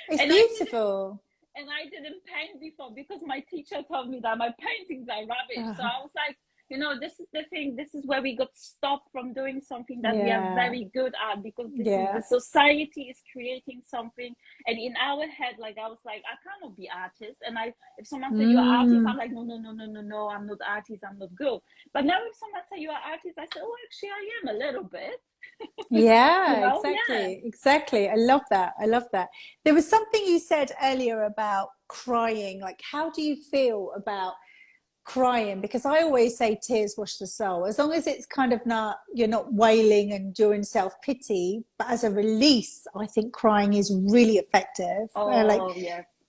It's beautiful. I didn't paint before because my teacher told me that my paintings are rubbish. So I was like, you know, this is the thing. This is where we got stopped from doing something that we are very good at, because this is, the society is creating something, and in our head, like I was like, I cannot be artist. And if someone said you're artist, I'm like, no, I'm not artist, I'm not good. But now if someone say you're artist, I say, oh, actually, I am a little bit. Yeah, you know? Exactly. I love that. There was something you said earlier about crying. Like, how do you feel about crying? Because I always say tears wash the soul, as long as it's kind of not, you're not wailing and doing self-pity, but as a release, I think crying is really effective.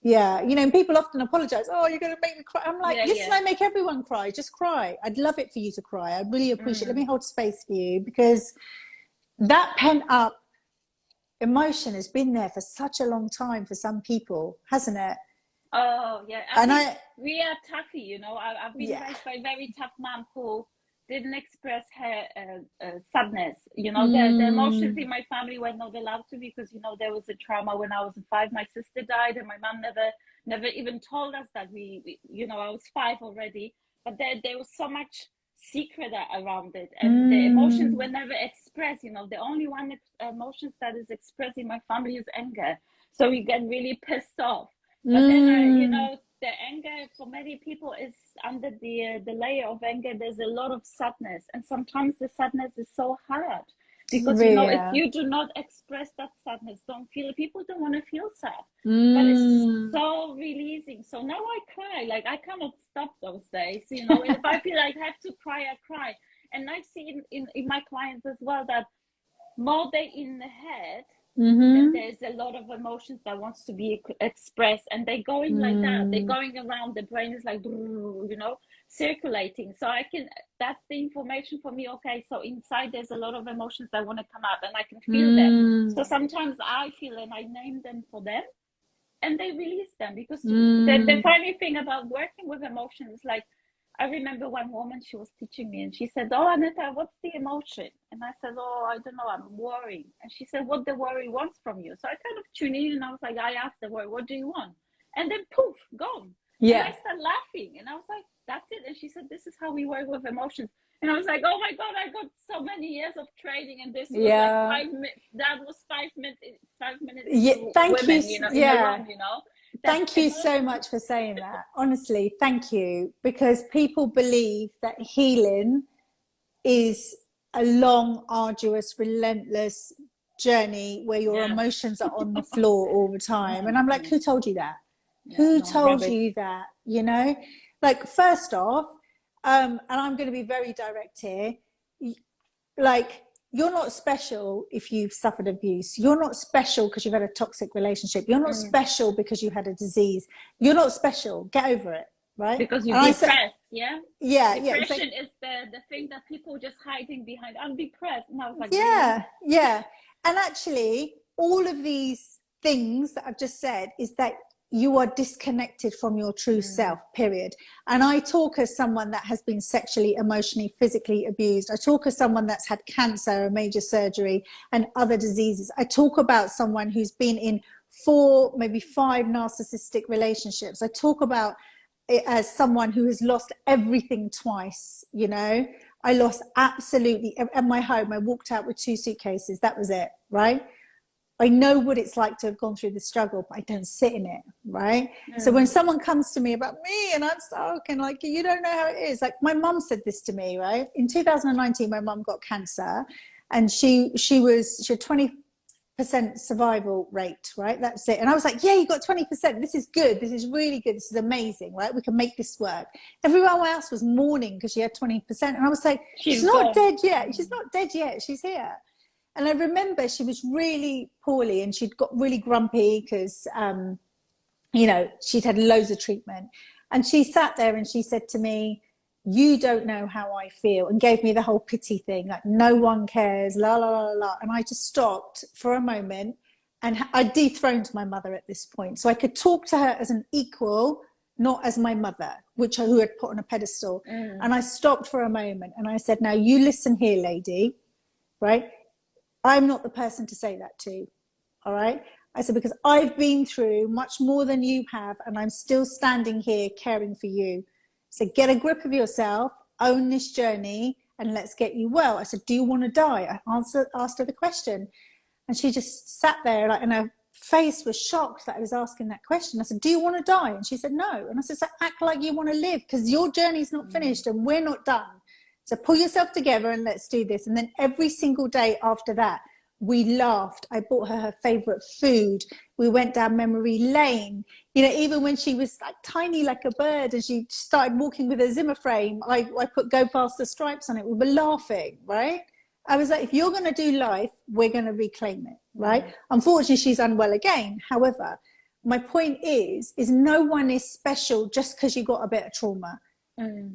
Yeah, you know, and people often apologize, oh, you're going to make me cry. I'm like, listen, I make everyone cry, just cry. I'd love it for you to cry. I'd really appreciate it. Let me hold space for you, because that pent up emotion has been there for such a long time for some people, hasn't it? Oh yeah, we are toughy, you know. I've been raised by a very tough mom who didn't express her sadness. You know, the emotions in my family were not allowed to, because you know there was a trauma when I was 5. My sister died, and my mom never even told us that we you know, I was 5 already. But there was so much secret around it, and the emotions were never expressed. You know, the only one emotions that is expressed in my family is anger. So we get really pissed off. But then, you know, the anger for many people is under the layer of anger. There's a lot of sadness, and sometimes the sadness is so hard because you know, if you do not express that sadness, don't feel it, people don't want to feel sad, but it's so releasing. So now I cry, like I cannot stop those days, you know. And if I feel like I have to cry, I cry. And I've seen in my clients as well that more they in the head, and there's a lot of emotions that wants to be expressed, and they're going like that, they're going around, the brain is like, you know, circulating. So that's the information for me. Okay, so inside there's a lot of emotions that want to come out, and I can feel them. So sometimes I feel, and I name them for them, and they release them. Because the funny thing about working with emotions, like I remember one woman, she was teaching me, and she said, "Oh, Aneta, what's the emotion?" And I said, "Oh, I don't know, I'm worrying." And she said, "What the worry wants from you?" So I kind of tuned in, and I was like, I asked the worry, "What do you want?" And then poof, gone. And I started laughing, and I was like, "That's it." And she said, "This is how we work with emotions." And I was like, "Oh my God, I got so many years of training, and this was like 5 minutes. That was 5 minutes. 5 minutes. Thank women, you. You know, in the room, you know. Thank you so much for saying that. Honestly, thank you. Because people believe that healing is a long, arduous, relentless journey where your emotions are on the floor all the time. And I'm like, who told you that? Who told you that? You know, like, first off, and I'm going to be very direct here, like, you're not special if you've suffered abuse. You're not special because you've had a toxic relationship. You're not special because you had a disease. You're not special. Get over it, right? Because you're depressed, Depression is the thing that people just hiding behind. I'm depressed. And I was like, yeah. And actually, all of these things that I've just said is that you are disconnected from your true self, period. And I talk as someone that has been sexually, emotionally, physically abused. I talk as someone that's had cancer, a major surgery, and other diseases. I talk about someone who's been in 4, maybe 5 narcissistic relationships. I talk about it as someone who has lost everything twice, you know. I lost absolutely, at my home, I walked out with 2 suitcases. That was it, right? I know what it's like to have gone through the struggle, but I don't sit in it, right? So when someone comes to me about me and I'm stuck and like, you don't know how it is. Like, my mum said this to me, right? In 2019, my mum got cancer, and she had 20% survival rate, right? That's it. And I was like, yeah, you got 20%. This is good. This is really good. This is amazing, right? We can make this work. Everyone else was mourning because she had 20%. And I was like, she's not dead yet. She's not dead yet. She's here. And I remember she was really poorly, and she'd got really grumpy because, you know, she'd had loads of treatment. And she sat there and she said to me, "You don't know how I feel," and gave me the whole pity thing, like, no one cares, la, la, la, la. And I just stopped for a moment, and I dethroned my mother at this point. So I could talk to her as an equal, not as my mother, who had put on a pedestal. And I stopped for a moment and I said, "Now you listen here, lady, right? I'm not the person to say that to, all right?" I said, "Because I've been through much more than you have, and I'm still standing here caring for you. So get a grip of yourself, own this journey, and let's get you well." I said, "Do you want to die?" I asked her the question. And she just sat there, like, and her face was shocked that I was asking that question. I said, "Do you want to die?" And she said, "No." And I said, "So act like you want to live, because your journey's not finished and we're not done. So pull yourself together and let's do this." And then every single day after that, we laughed. I bought her favorite food. We went down memory lane. You know, even when she was like tiny like a bird and she started walking with a Zimmer frame, I put "Go Past the Stripes" on it. We were laughing, right? I was like, if you're going to do life, we're going to reclaim it, right? Unfortunately, she's unwell again. However, my point is no one is special just because you got a bit of trauma.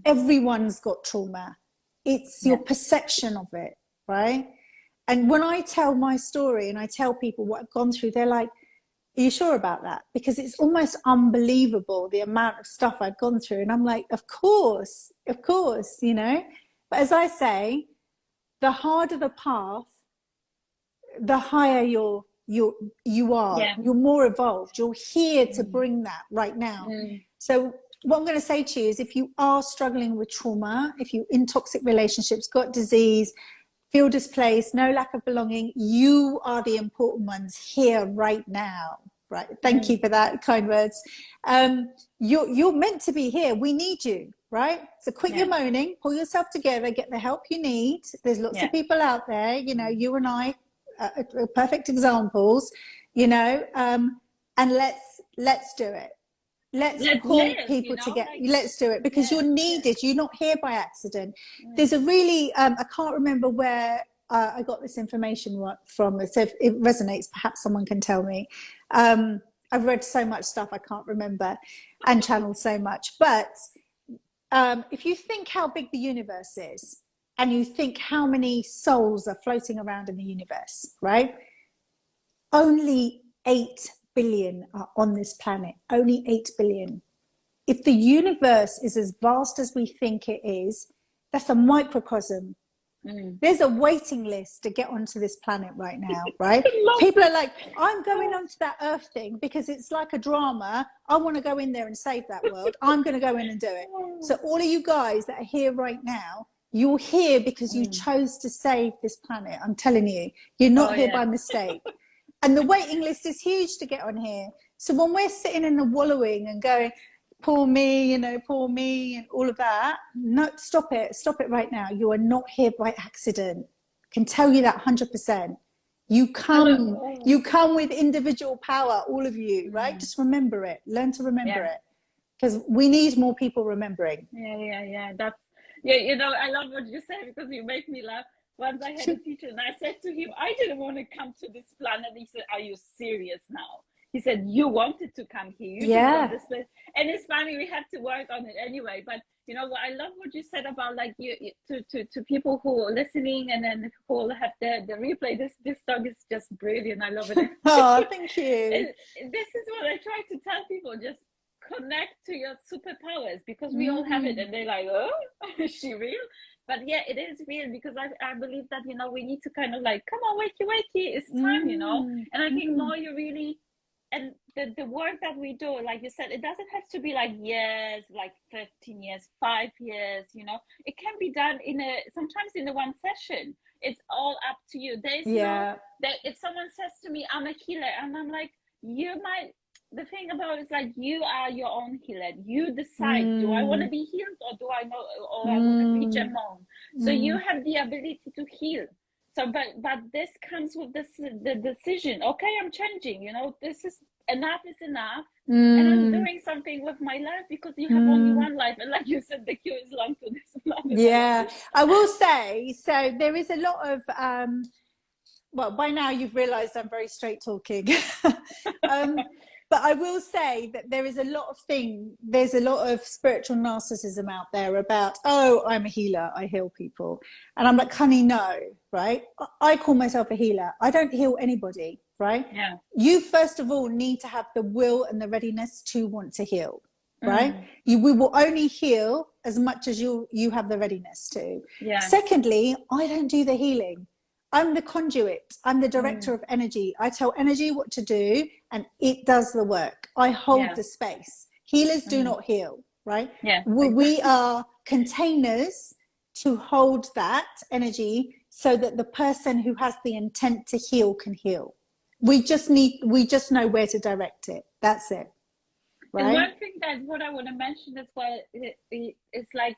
Everyone's got trauma. It's your perception of it, right? And when I tell my story and I tell people what I've gone through, they're like, are you sure about that? Because it's almost unbelievable the amount of stuff I've gone through. And I'm like, of course, you know. But as I say, the harder the path, the higher you are. Yeah. You're more evolved. You're here to bring that right now. So what I'm going to say to you is, if you are struggling with trauma, if you're in toxic relationships, got disease, feel displaced, no lack of belonging, you are the important ones here right now. Right. Thank you for that kind words. You're meant to be here. We need you. Right. So quit your moaning, pull yourself together, get the help you need. There's lots of people out there, you know, you and I are perfect examples, you know, and let's do it. Let's call people together. Let's do it, because you're needed. You're not here by accident. There's a really, I can't remember where I got this information from. So if it resonates, perhaps someone can tell me. I've read so much stuff I can't remember, and channeled so much. But if you think how big the universe is, and you think how many souls are floating around in the universe, right? Only 8 billion are on this planet. Only 8 billion. If the universe is as vast as we think it is, that's a microcosm. There's a waiting list to get onto this planet right now, right? People are like, I'm going onto that Earth thing because it's like a drama. I want to go in there and save that world. I'm going to go in and do it. So all of you guys that are here right now, you're here because you chose to save this planet. I'm telling you, you're not here by mistake. And the waiting list is huge to get on here. So when we're sitting in the wallowing and going, poor me, you know, poor me, and all of that, no, stop it right now. You are not here by accident. I can tell you that 100%. You come with individual power, all of you, right? Just remember it. Learn to remember it, because we need more people remembering. That's you know, I love what you said, because you make me laugh. Once I had a teacher and I said to him, I didn't want to come to this planet. He said, are you serious now? He said, you wanted to come here. You didn't want this place. And it's funny, we had to work on it anyway. But you know, I love what you said about, like, you to people who are listening and then who will have the replay. This dog is just brilliant. I love it. Oh, thank you. This is what I try to tell people. Just connect to your superpowers, because we all have it. And they're like, oh, is she real? But yeah, it is real, because I believe that, you know, we need to kind of like, come on, wakey, it's time, you know. And I think more you really, and the work that we do, like you said, it doesn't have to be like years, like 15 years, 5 years, you know. It can be done sometimes in the one session. It's all up to you. There's no, that if someone says to me, I'm a healer, and I'm like, the thing about it is, like, you are your own healer. You decide, do I want to be healed, or do I know, or I want to reach a moan? So you have the ability to heal. So, but this comes with the decision. Okay, I'm changing. You know, this is enough, and I'm doing something with my life, because you have only one life, and like you said, the queue is long to this planet. Yeah, I will say. So there is a lot of. Well, by now you've realised I'm very straight talking. But I will say that there's a lot of spiritual narcissism out there about, oh, I'm a healer, I heal people. And I'm like, honey, no, right? I call myself a healer. I don't heal anybody, right? Yeah. You, first of all, need to have the will and the readiness to want to heal, right? We will only heal as much as you have the readiness to. Yeah. Secondly, I don't do the healing. I'm the conduit. I'm the director of energy. I tell energy what to do, and it does the work. I hold the space. Healers do not heal, right? Yeah. We are containers to hold that energy, so that the person who has the intent to heal can heal. We just know where to direct it. That's it. Right? And one thing that what I want to mention as well is like,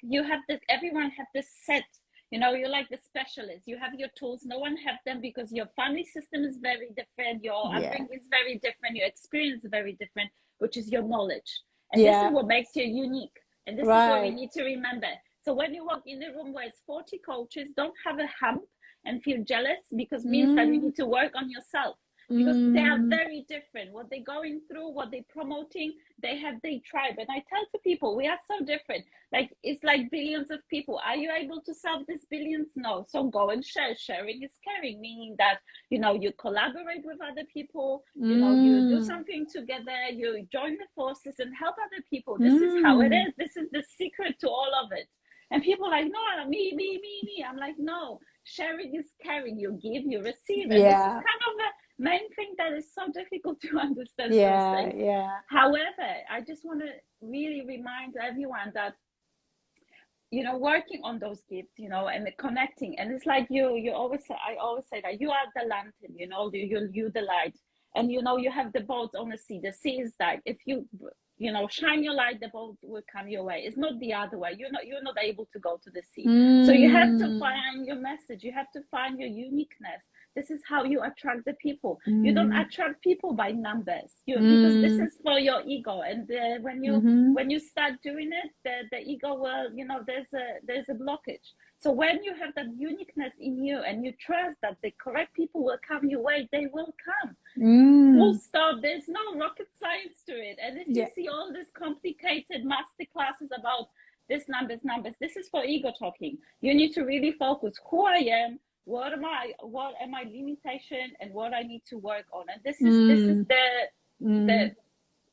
everyone have this set. You know, you're like the specialist. You have your tools. No one have them, because your family system is very different. Your upbringing is very different. Your experience is very different, which is your knowledge. And this is what makes you unique. And this is what we need to remember. So when you walk in a room where it's 40 coaches, don't have a hump and feel jealous, because it means that you need to work on yourself. because they are very different. What they're going through, what they're promoting, they have their tribe. And I tell to people, we are so different. Like, it's like billions of people. Are you able to solve these billions? No. So go and share. Sharing is caring, meaning that, you know, you collaborate with other people, you know, you do something together, you join the forces and help other people. This is how it is. This is the secret to all of it. And people are like, no, me. I'm like, no, sharing is caring. You give, you receive. And this is kind of the main thing that is so difficult to understand. Those things. However, I just want to really remind everyone that, you know, working on those gifts, you know, and the connecting. And it's like you always say, I always say that you are the lantern, you know, you the light. And, you know, you have the boat on the sea. The sea is like, if you know, shine your light, the boat will come your way. It's not the other way. You're not able to go to the sea. So you have to find your message. You have to find your uniqueness. This is how you attract the people. You don't attract people by numbers. Because this is for your ego. And when you start doing it, the ego will, you know, there's a blockage. So when you have that uniqueness in you and you trust that the correct people will come your way, they will come. Full stop. There's no rocket science to it. And if you see all these complicated master classes about this numbers, this is for ego talking. You need to really focus who I am, what am my limitation, and what I need to work on. And this is the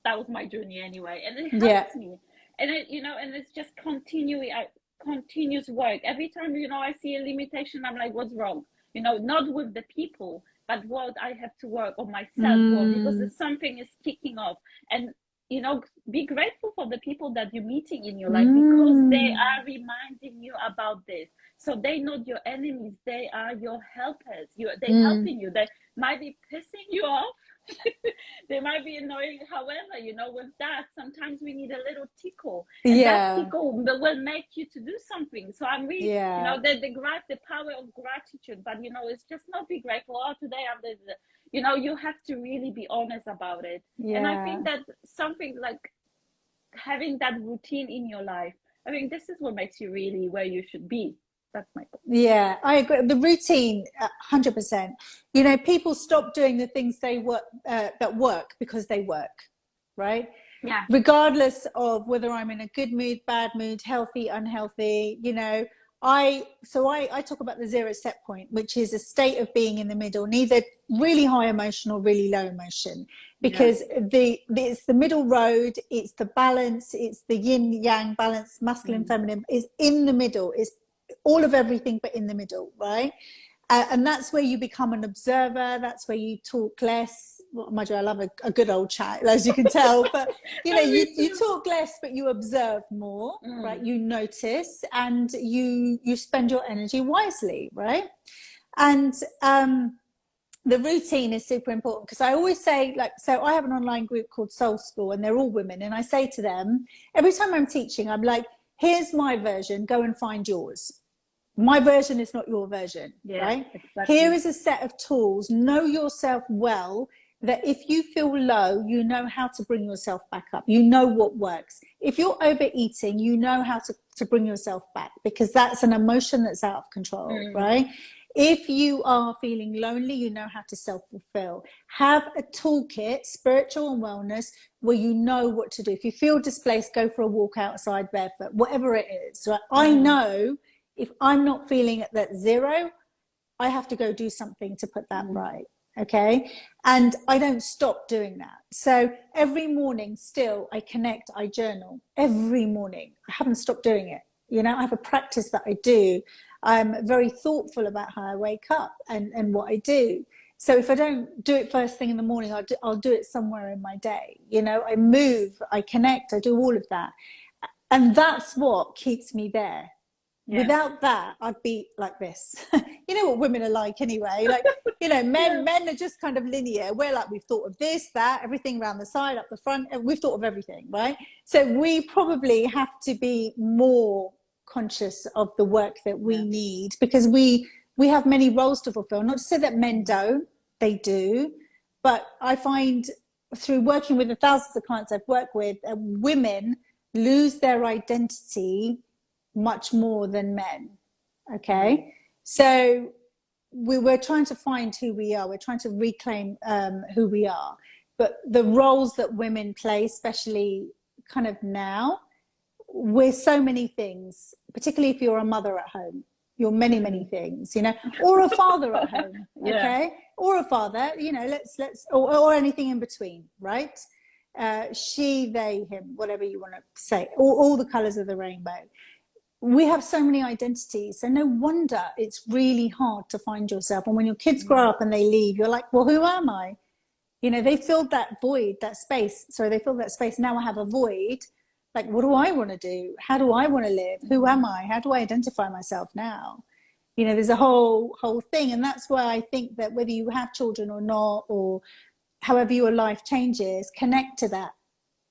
that was my journey anyway, and it helps me. And it, you know, and it's just continuous work. Every time, you know, I see a limitation, I'm like, what's wrong? You know, not with the people, but what I have to work on myself because something is kicking off. And, you know, be grateful for the people that you're meeting in your life because they are reminding you about this. So they're not your enemies, they are your helpers. They're helping you. They might be pissing you off. They might be annoying. However, you know, with that, sometimes we need a little tickle. And that tickle will make you to do something. So I'm really, you know, the power of gratitude. But, you know, it's just not be grateful. Oh, today I'm the, you know, you have to really be honest about it. And I think that something like having that routine in your life, I mean, this is what makes you really where you should be. That's my goal. Yeah, I agree. The routine, 100%. You know, people stop doing the things that work because they work, right? Yeah. Regardless of whether I'm in a good mood, bad mood, healthy, unhealthy, you know, I talk about the 0 set point, which is a state of being in the middle, neither really high emotion or really low emotion, because it's the middle road, it's the balance, it's the yin yang balance, masculine, feminine, is in the middle, is all of everything but in the middle, right? And that's where you become an observer. That's where you talk less. Well, mind you, I love a good old chat, as you can tell, but you know, you talk less but you observe more, right? You notice and you spend your energy wisely, right? And the routine is super important, because I always say, like, so I have an online group called Soul School and they're all women, and I say to them every time I'm teaching, I'm like, here's my version, go and find yours. My version is not your version, right? Exactly. Here is a set of tools. Know yourself well, that if you feel low, you know how to bring yourself back up. You know what works. If you're overeating, you know how to bring yourself back, because that's an emotion that's out of control, right? If you are feeling lonely, you know how to self-fulfill. Have a toolkit, spiritual and wellness, where you know what to do. If you feel displaced, go for a walk outside barefoot, whatever it is. Right? I know if I'm not feeling at that 0, I have to go do something to put that right. Okay. And I don't stop doing that. So every morning still I connect, I journal every morning. I haven't stopped doing it. You know, I have a practice that I do. I'm very thoughtful about how I wake up and what I do. So if I don't do it first thing in the morning, I'll do it somewhere in my day. You know, I move, I connect, I do all of that. And that's what keeps me there. Without that, I'd be like this. You know what women are like anyway. Like, you know, men are just kind of linear. We're like, we've thought of this, that, everything around the side, up the front, and we've thought of everything, right? So we probably have to be more conscious of the work that we need, because we have many roles to fulfill. Not to say that men don't, they do. But I find through working with the thousands of clients I've worked with, women lose their identity much more than men. Okay, so we're trying to find who we are. We're trying to reclaim who we are. But the roles that women play, especially kind of now, we're so many things, particularly if you're a mother at home. You're many, many things, you know, or a father at home, okay? Or a father, you know, or anything in between, right? She, they, him, whatever you want to say, all the colors of the rainbow. We have so many identities, so no wonder it's really hard to find yourself. And when your kids grow up and they leave, you're like, well, who am I? You know, they filled that void, that space. So they filled that space. Now I have a void. Like, what do I want to do? How do I want to live? Who am I? How do I identify myself now? You know, there's a whole thing. And that's why I think that whether you have children or not, or however your life changes, connect to that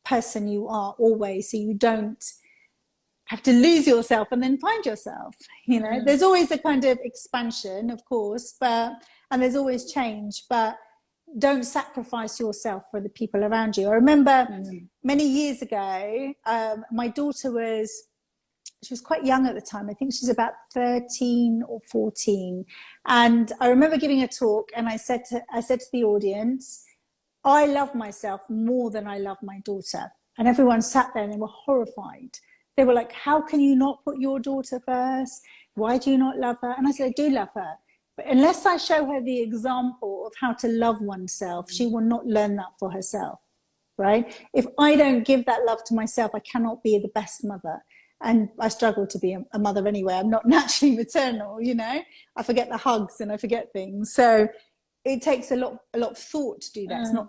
person you are always, so you don't have to lose yourself and then find yourself. You know, there's always a kind of expansion, of course, and there's always change, but don't sacrifice yourself for the people around you. I remember many years ago, my daughter she was quite young at the time. I think she's about 13 or 14. And I remember giving a talk, and I said to the audience, I love myself more than I love my daughter. And everyone sat there and they were horrified. They were like, how can you not put your daughter first? Why do you not love her? And I said, I do love her. But unless I show her the example of how to love oneself, she will not learn that for herself, right? If I don't give that love to myself, I cannot be the best mother. And I struggle to be a mother anyway. I'm not naturally maternal, you know. I forget the hugs and I forget things. So it takes a lot of thought to do that. It's not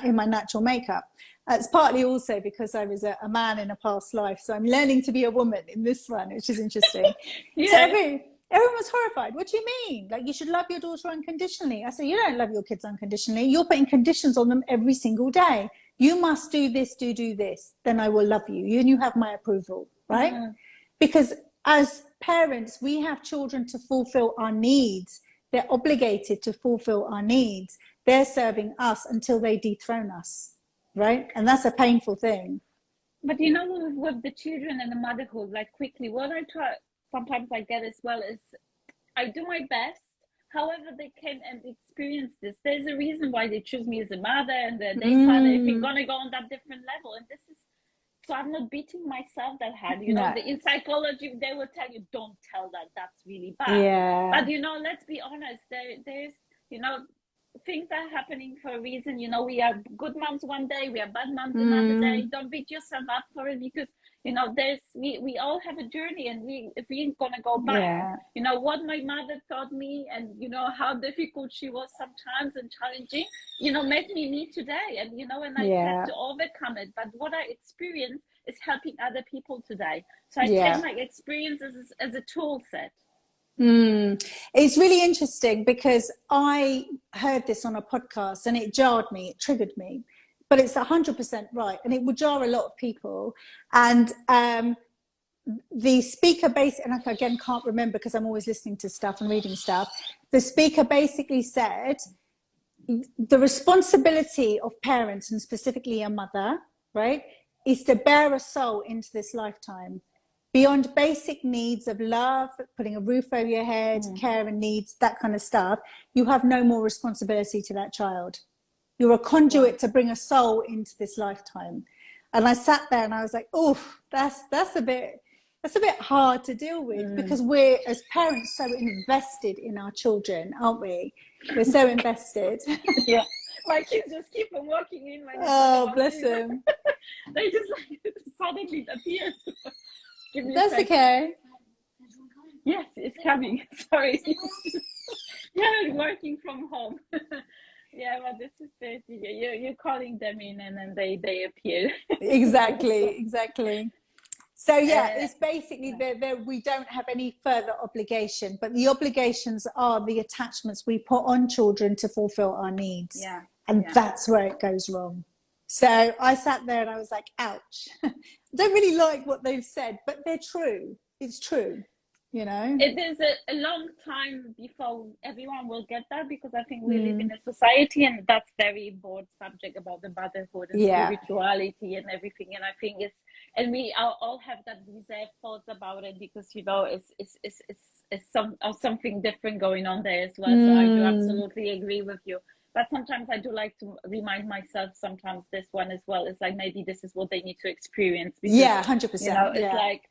in my natural makeup. It's partly also because I was a man in a past life. So I'm learning to be a woman in this one, which is interesting. So everyone was horrified. What do you mean? Like, you should love your daughter unconditionally. I said, you don't love your kids unconditionally. You're putting conditions on them every single day. You must do this, do this. Then I will love you. And you have my approval, right? Because as parents, we have children to fulfill our needs. They're obligated to fulfill our needs. They're serving us until they dethrone us, right? And that's a painful thing. But you know, with the children and the motherhood, like quickly, what I try, sometimes I get as well, is I do my best. However they came and experience this, there's a reason why they choose me as a mother and their father, if you're going to go on that different level. And this is, so I'm not beating myself that hard, you know. In psychology, they will tell you, don't tell that, that's really bad. But, you know, let's be honest, there's, you know, things are happening for a reason. You know, we are good moms one day, we are bad moms another day. Don't beat yourself up for it, because, you know, we all have a journey, and if we're gonna go back, you know, what my mother taught me, and, you know, how difficult she was sometimes and challenging, you know, made me today. And, you know, and I had to overcome it. But what I experienced is helping other people today. So I take my experiences as a tool set. It's really interesting, because I heard this on a podcast and it jarred me, it triggered me, but it's 100% right, and it would jar a lot of people. And the speaker and I again can't remember because I'm always listening to stuff and reading stuff. The speaker basically said the responsibility of parents, and specifically a mother, right, is to bear a soul into this lifetime. Beyond basic needs of love, putting a roof over your head, care and needs, that kind of stuff, you have no more responsibility to that child. You're a conduit to bring a soul into this lifetime. And I sat there and I was like, oh, that's a bit hard to deal with, because we're, as parents, so invested in our children, aren't we? We're so invested. My kids just keep on walking in. Bless them. They just like suddenly appear. That's okay. Yes, it's coming. Sorry. Working from home. But this is it. You're calling them in, and then they appear. Exactly. So it's basically we don't have any further obligation, but the obligations are the attachments we put on children to fulfill our needs. And that's where it goes wrong. So I sat there and I was like, ouch. I don't really like what they've said, but they're true. It's true, you know. It is a long time before everyone will get that, because I think we live in a society, and that's very broad subject about the motherhood and spirituality and everything. And I think and we all have that reserved thoughts about it, because you know it's something different going on there as well. So I do absolutely agree with you. But sometimes I do like to remind myself, sometimes this one as well, it's like maybe this is what they need to experience, because, 100%. you know, it's like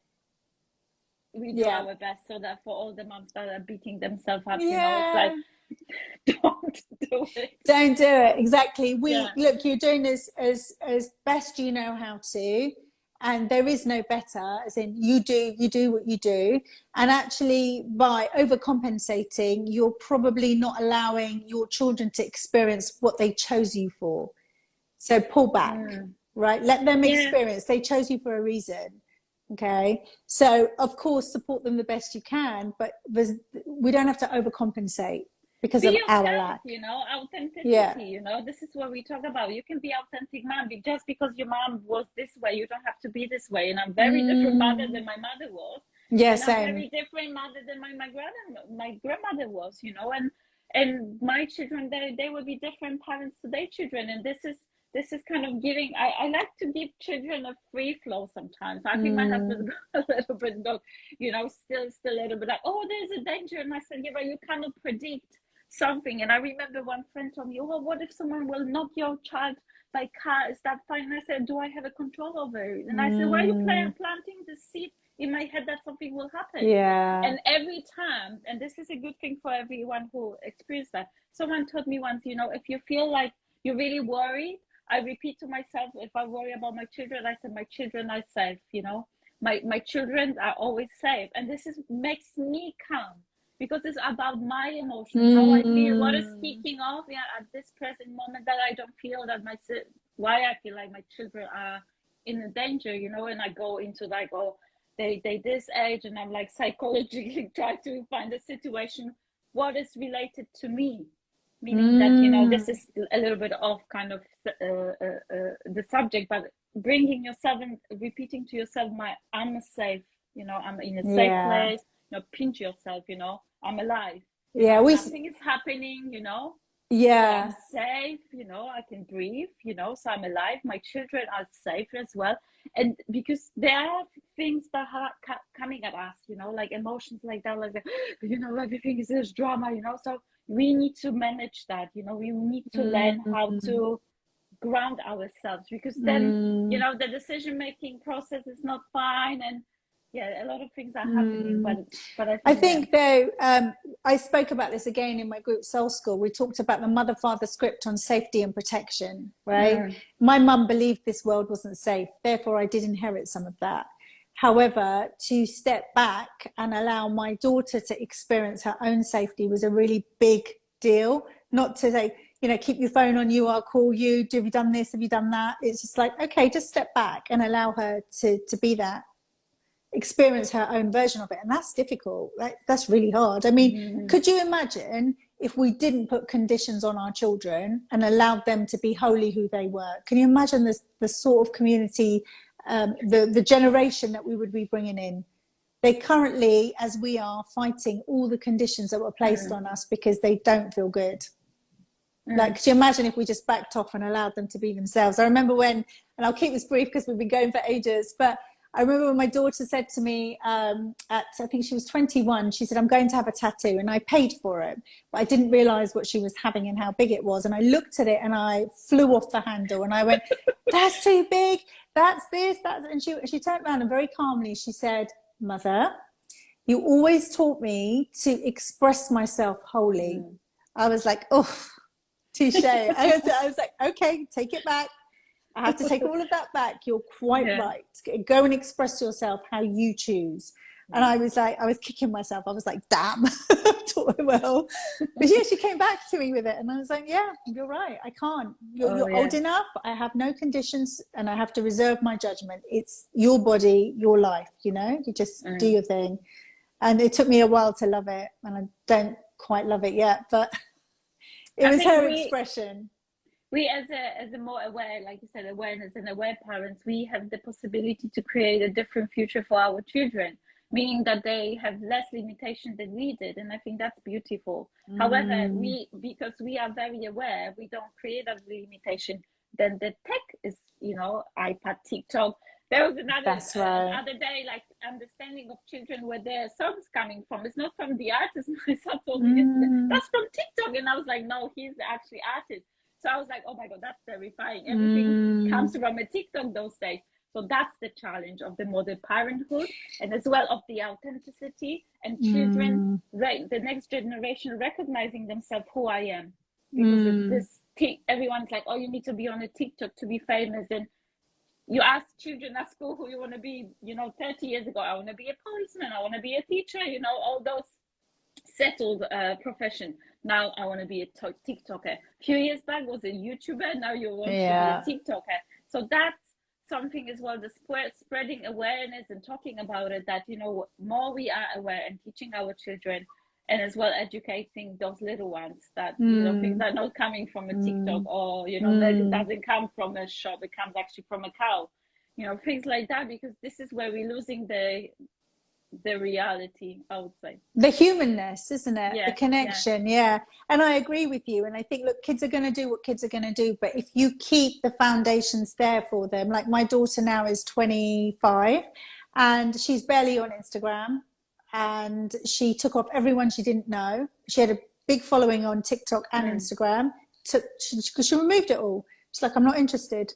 we do our best, so that for all the moms that are beating themselves up, you know, it's like, don't do it. Don't do it. Exactly. Look, you're doing as best you know how to, and there is no better, as in you do what you do. And actually, by overcompensating, you're probably not allowing your children to experience what they chose you for. So pull back, right? Let them experience. They chose you for a reason. Okay, so of course support them the best you can, but we don't have to overcompensate because of our lack. You know, authenticity. You know, this is what we talk about. You can be authentic mom. Just because your mom was this way, you don't have to be this way. And I'm very different mother than my mother was. Yeah, and same. I'm very different mother than my grandmother was. You know, and my children, they will be different parents to their children, and this is kind of giving. I like to give children a free flow sometimes. I think my husband got a little bit, you know, still a little bit like, oh, there's a danger. And I said, yeah, but you cannot predict something. And I remember one friend told me, oh, well, what if someone will knock your child by car? Is that fine? And I said, do I have a control over it? And I said, why are you planting the seed in my head that something will happen? Yeah. And every time, and this is a good thing for everyone who experienced that. Someone told me once, you know, if you feel like you're really worried, I repeat to myself, if I worry about my children, I said, my children are safe, you know, my children are always safe. And this makes me calm, because it's about my emotions, how I feel, what is kicking off at this present moment, that I don't feel that why I feel like my children are in a danger, you know. And I go into like, oh, they this age, and I'm like psychologically try to find a situation what is related to me. Meaning that, you know, this is a little bit off kind of the subject, but bringing yourself and repeating to yourself, I'm safe, you know, I'm in a safe place, you know, pinch yourself, you know, I'm alive. Nothing is happening, you know. Yeah. So I'm safe, you know, I can breathe, you know, so I'm alive. My children are safe as well. And because there are things that are coming at us, you know, like emotions like that, like, you know, everything is this drama, you know, so we need to manage that, you know, we need to learn how to ground ourselves, because then, you know, the decision-making process is not fine, and a lot of things are happening, but I think though, I spoke about this again in my group Soul School. We talked about the mother-father script on safety and protection, right? My mum believed this world wasn't safe, therefore I did inherit some of that. However, to step back and allow my daughter to experience her own safety was a really big deal. Not to say, you know, keep your phone on you, I'll call you, have you done this, have you done that? It's just like, okay, just step back and allow her to be that, experience her own version of it. And that's difficult. That's really hard. I mean, could you imagine if we didn't put conditions on our children and allowed them to be wholly who they were? Can you imagine the sort of community, the generation that we would be bringing in? They currently, as we are, fighting all the conditions that were placed on us because they don't feel good. Like, could you imagine if we just backed off and allowed them to be themselves? I remember when, and I'll keep this brief because we've been going for ages, but I remember when my daughter said to me I think she was 21, she said, I'm going to have a tattoo, and I paid for it, but I didn't realize what she was having and how big it was. And I looked at it and I flew off the handle and I went, that's too big, that's this, that's, and she turned around and very calmly, she said, Mother, you always taught me to express myself wholly. I was like, oh, touche. I was like, okay, take it back. I have to take all of that back. You're quite right. Go and express yourself how you choose. And I was like, I was kicking myself. I was like, damn, taught her well. But yeah, she came back to me with it. And I was like, yeah, you're right. I can't. You're old enough. I have no conditions and I have to reserve my judgment. It's your body, your life, you know, you just do your thing. And it took me a while to love it. And I don't quite love it yet, but it was her expression. We as a more aware, like you said, awareness and aware parents, we have the possibility to create a different future for our children, meaning that they have less limitation than we did. And I think that's beautiful. However, because we are very aware, we don't create a limitation. Then the tech is, you know, iPad, TikTok, There was another That's right. other day, like understanding of children where their songs coming from. It's not from the artist. My son told me yesterday, that's from TikTok. And I was like, no, he's the actually artist. So I was like, oh my God, that's terrifying. Everything comes from a TikTok those days. So that's the challenge of the modern parenthood, and as well of the authenticity and children, the next generation recognizing themselves who I am. Because of this, everyone's like, oh, you need to be on a TikTok to be famous. And you ask children at school who you want to be, 30 years ago, I want to be a policeman, I want to be a teacher, all those settled profession. Now I want to be a TikToker. A few years back was a YouTuber, now you want to be a TikToker. So that's something as well, the spreading awareness and talking about it, that more we are aware and teaching our children, and as well educating those little ones that things are not coming from a TikTok, or that doesn't come from a shop, it comes actually from a cow, things like that, because this is where we're losing the reality, I would say. The humanness, isn't it? The connection, And I agree with you. And I think, look, kids are going to do what kids are going to do. But if you keep the foundations there for them, like my daughter now is 25 and she's barely on Instagram, and she took off everyone she didn't know. She had a big following on TikTok and Instagram. She removed it all. She's like, I'm not interested.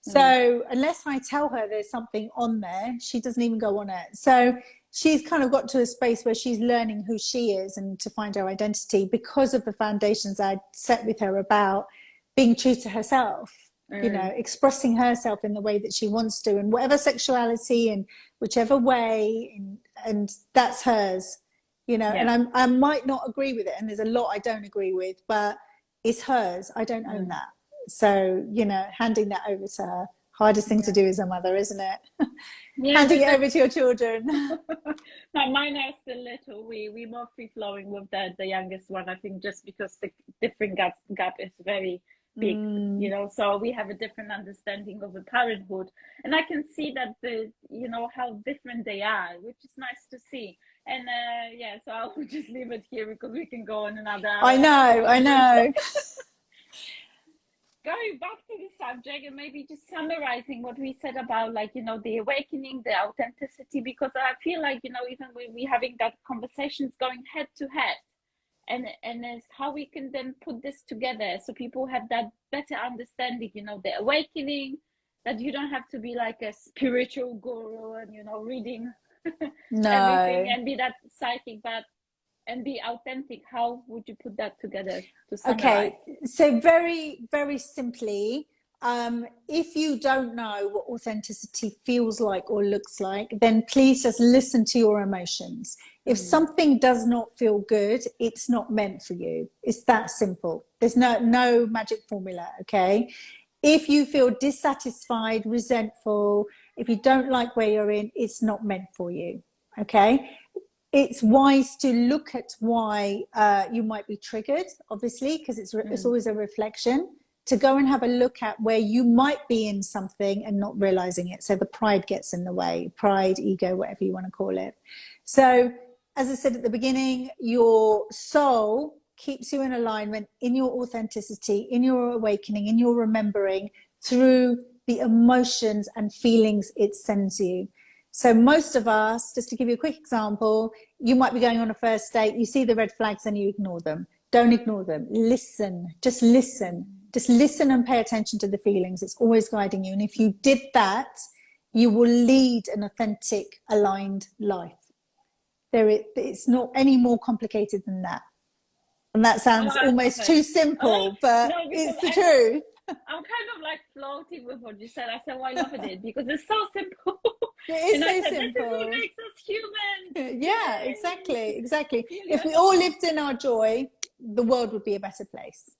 So unless I tell her there's something on there, she doesn't even go on it. So she's kind of got to a space where she's learning who she is and to find her identity because of the foundations I set with her about being true to herself, expressing herself in the way that she wants to, and whatever sexuality and whichever way, and that's hers, and I might not agree with it. And there's a lot I don't agree with, but it's hers. I don't own that. So, handing that over to her, hardest thing to do as a mother, isn't it? Handing it over to your children. No, mine are still little. We more free flowing with the youngest one. I think just because the different gap is very big, so we have a different understanding of the parenthood, and I can see that how different they are, which is nice to see. And so I'll just leave it here because we can go on another hour. I know. Going back to the subject and maybe just summarizing what we said about the awakening, the authenticity, because I feel like, even when we're having that conversations going head to head, and it's how we can then put this together so people have that better understanding, the awakening, that you don't have to be like a spiritual guru and, reading everything and be that psychic, and be authentic. How would you put that together to summarize? Okay, so very, very simply, if you don't know what authenticity feels like or looks like, then please just listen to your emotions. If something does not feel good, it's not meant for you. It's that simple. There's no magic formula, okay? If you feel dissatisfied, resentful, if you don't like where you're in, it's not meant for you, okay? It's wise to look at why you might be triggered, obviously, because it's always a reflection, to go and have a look at where you might be in something and not realizing it. So the pride gets in the way, pride, ego, whatever you want to call it. So as I said at the beginning, your soul keeps you in alignment, in your authenticity, in your awakening, in your remembering, through the emotions and feelings it sends you. So most of us, just to give you a quick example, you might be going on a first date, you see the red flags and you ignore them. Don't ignore them. Listen, just listen. Just listen and pay attention to the feelings. It's always guiding you. And if you did that, you will lead an authentic, aligned life. It's not any more complicated than that. And that sounds almost too simple, but no, it's the truth. I'm kind of like floating with what you said. I said, well, I love it because it's so simple. It is so simple. This is what makes us human. Yeah, exactly. If we all lived in our joy, the world would be a better place.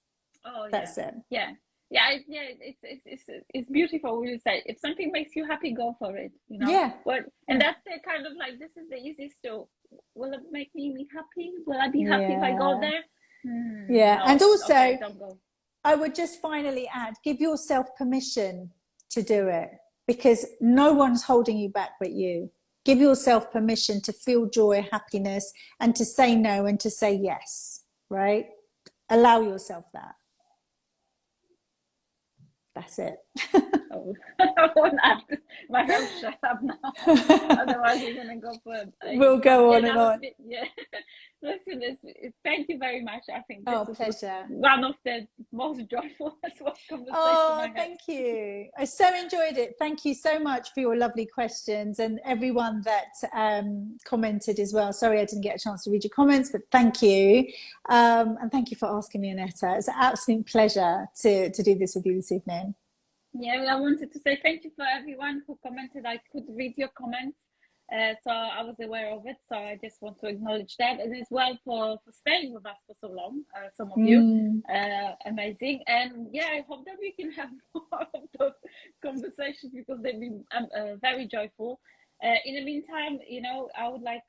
Oh, that's it. Yeah. It's beautiful when you say, if something makes you happy, go for it. Yeah. And that's the kind of like, this is the easiest tool. Will it make me happy? Will I be happy if I go there? Yeah. No, and also, okay, don't go. I would just finally add, give yourself permission to do it, because no one's holding you back but you. Give yourself permission to feel joy, happiness, and to say no and to say yes, right? Allow yourself that. That's it. I won't have to, my health shut up now. Otherwise, we're going to go for. We'll go on and on. Yeah. Listen, thank you very much. I think this was pleasure. one of the most joyful conversations Oh, I had. thank you. I so enjoyed it. Thank you so much for your lovely questions, and everyone that commented as well. Sorry I didn't get a chance to read your comments, but thank you. And thank you for asking me, Aneta. It's an absolute pleasure to do this with you this evening. Yeah, I wanted to say thank you for everyone who commented. I could read your comments. So I was aware of it, so I just want to acknowledge that, and as well for staying with us for so long, some of you, amazing. And yeah, I hope that we can have more of those conversations, because they've been very joyful. In the meantime, you know, I would like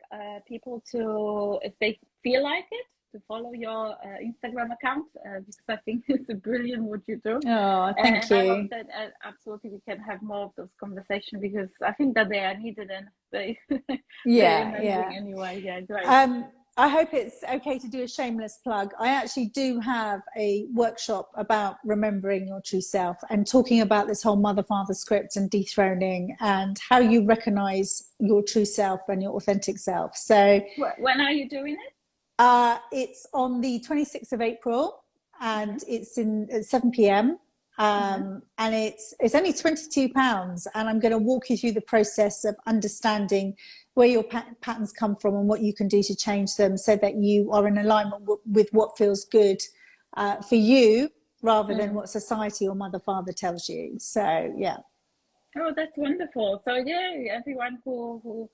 people to, if they feel like it, to follow your Instagram account, because I think it's brilliant what you do. Oh, thank you. I hope that absolutely we can have more of those conversations, because I think that they are needed, and they're amazing anyway. Yeah, great. I hope it's okay to do a shameless plug. I actually do have a workshop about remembering your true self and talking about this whole mother-father script and dethroning and how you recognize your true self and your authentic self. So when are you doing it? It's on the 26th of April, and it's at 7 p.m. And it's only £22, and I'm going to walk you through the process of understanding where your patterns come from and what you can do to change them, so that you are in alignment with what feels good for you, rather than what society or mother father tells you. So yeah. Oh, that's wonderful. So yeah, everyone who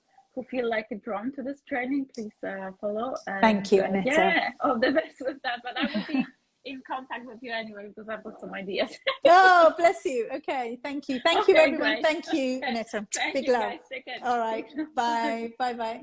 feel like drawn to this training, please follow. Thank you, Aneta. Yeah, all the best with that. But I will be in contact with you anyway, because I've got some ideas. Oh, bless you. Okay, thank you. Thank you, everyone. Great. Thank you, Aneta. Big love. Guys. Take care. All right. Bye. Bye.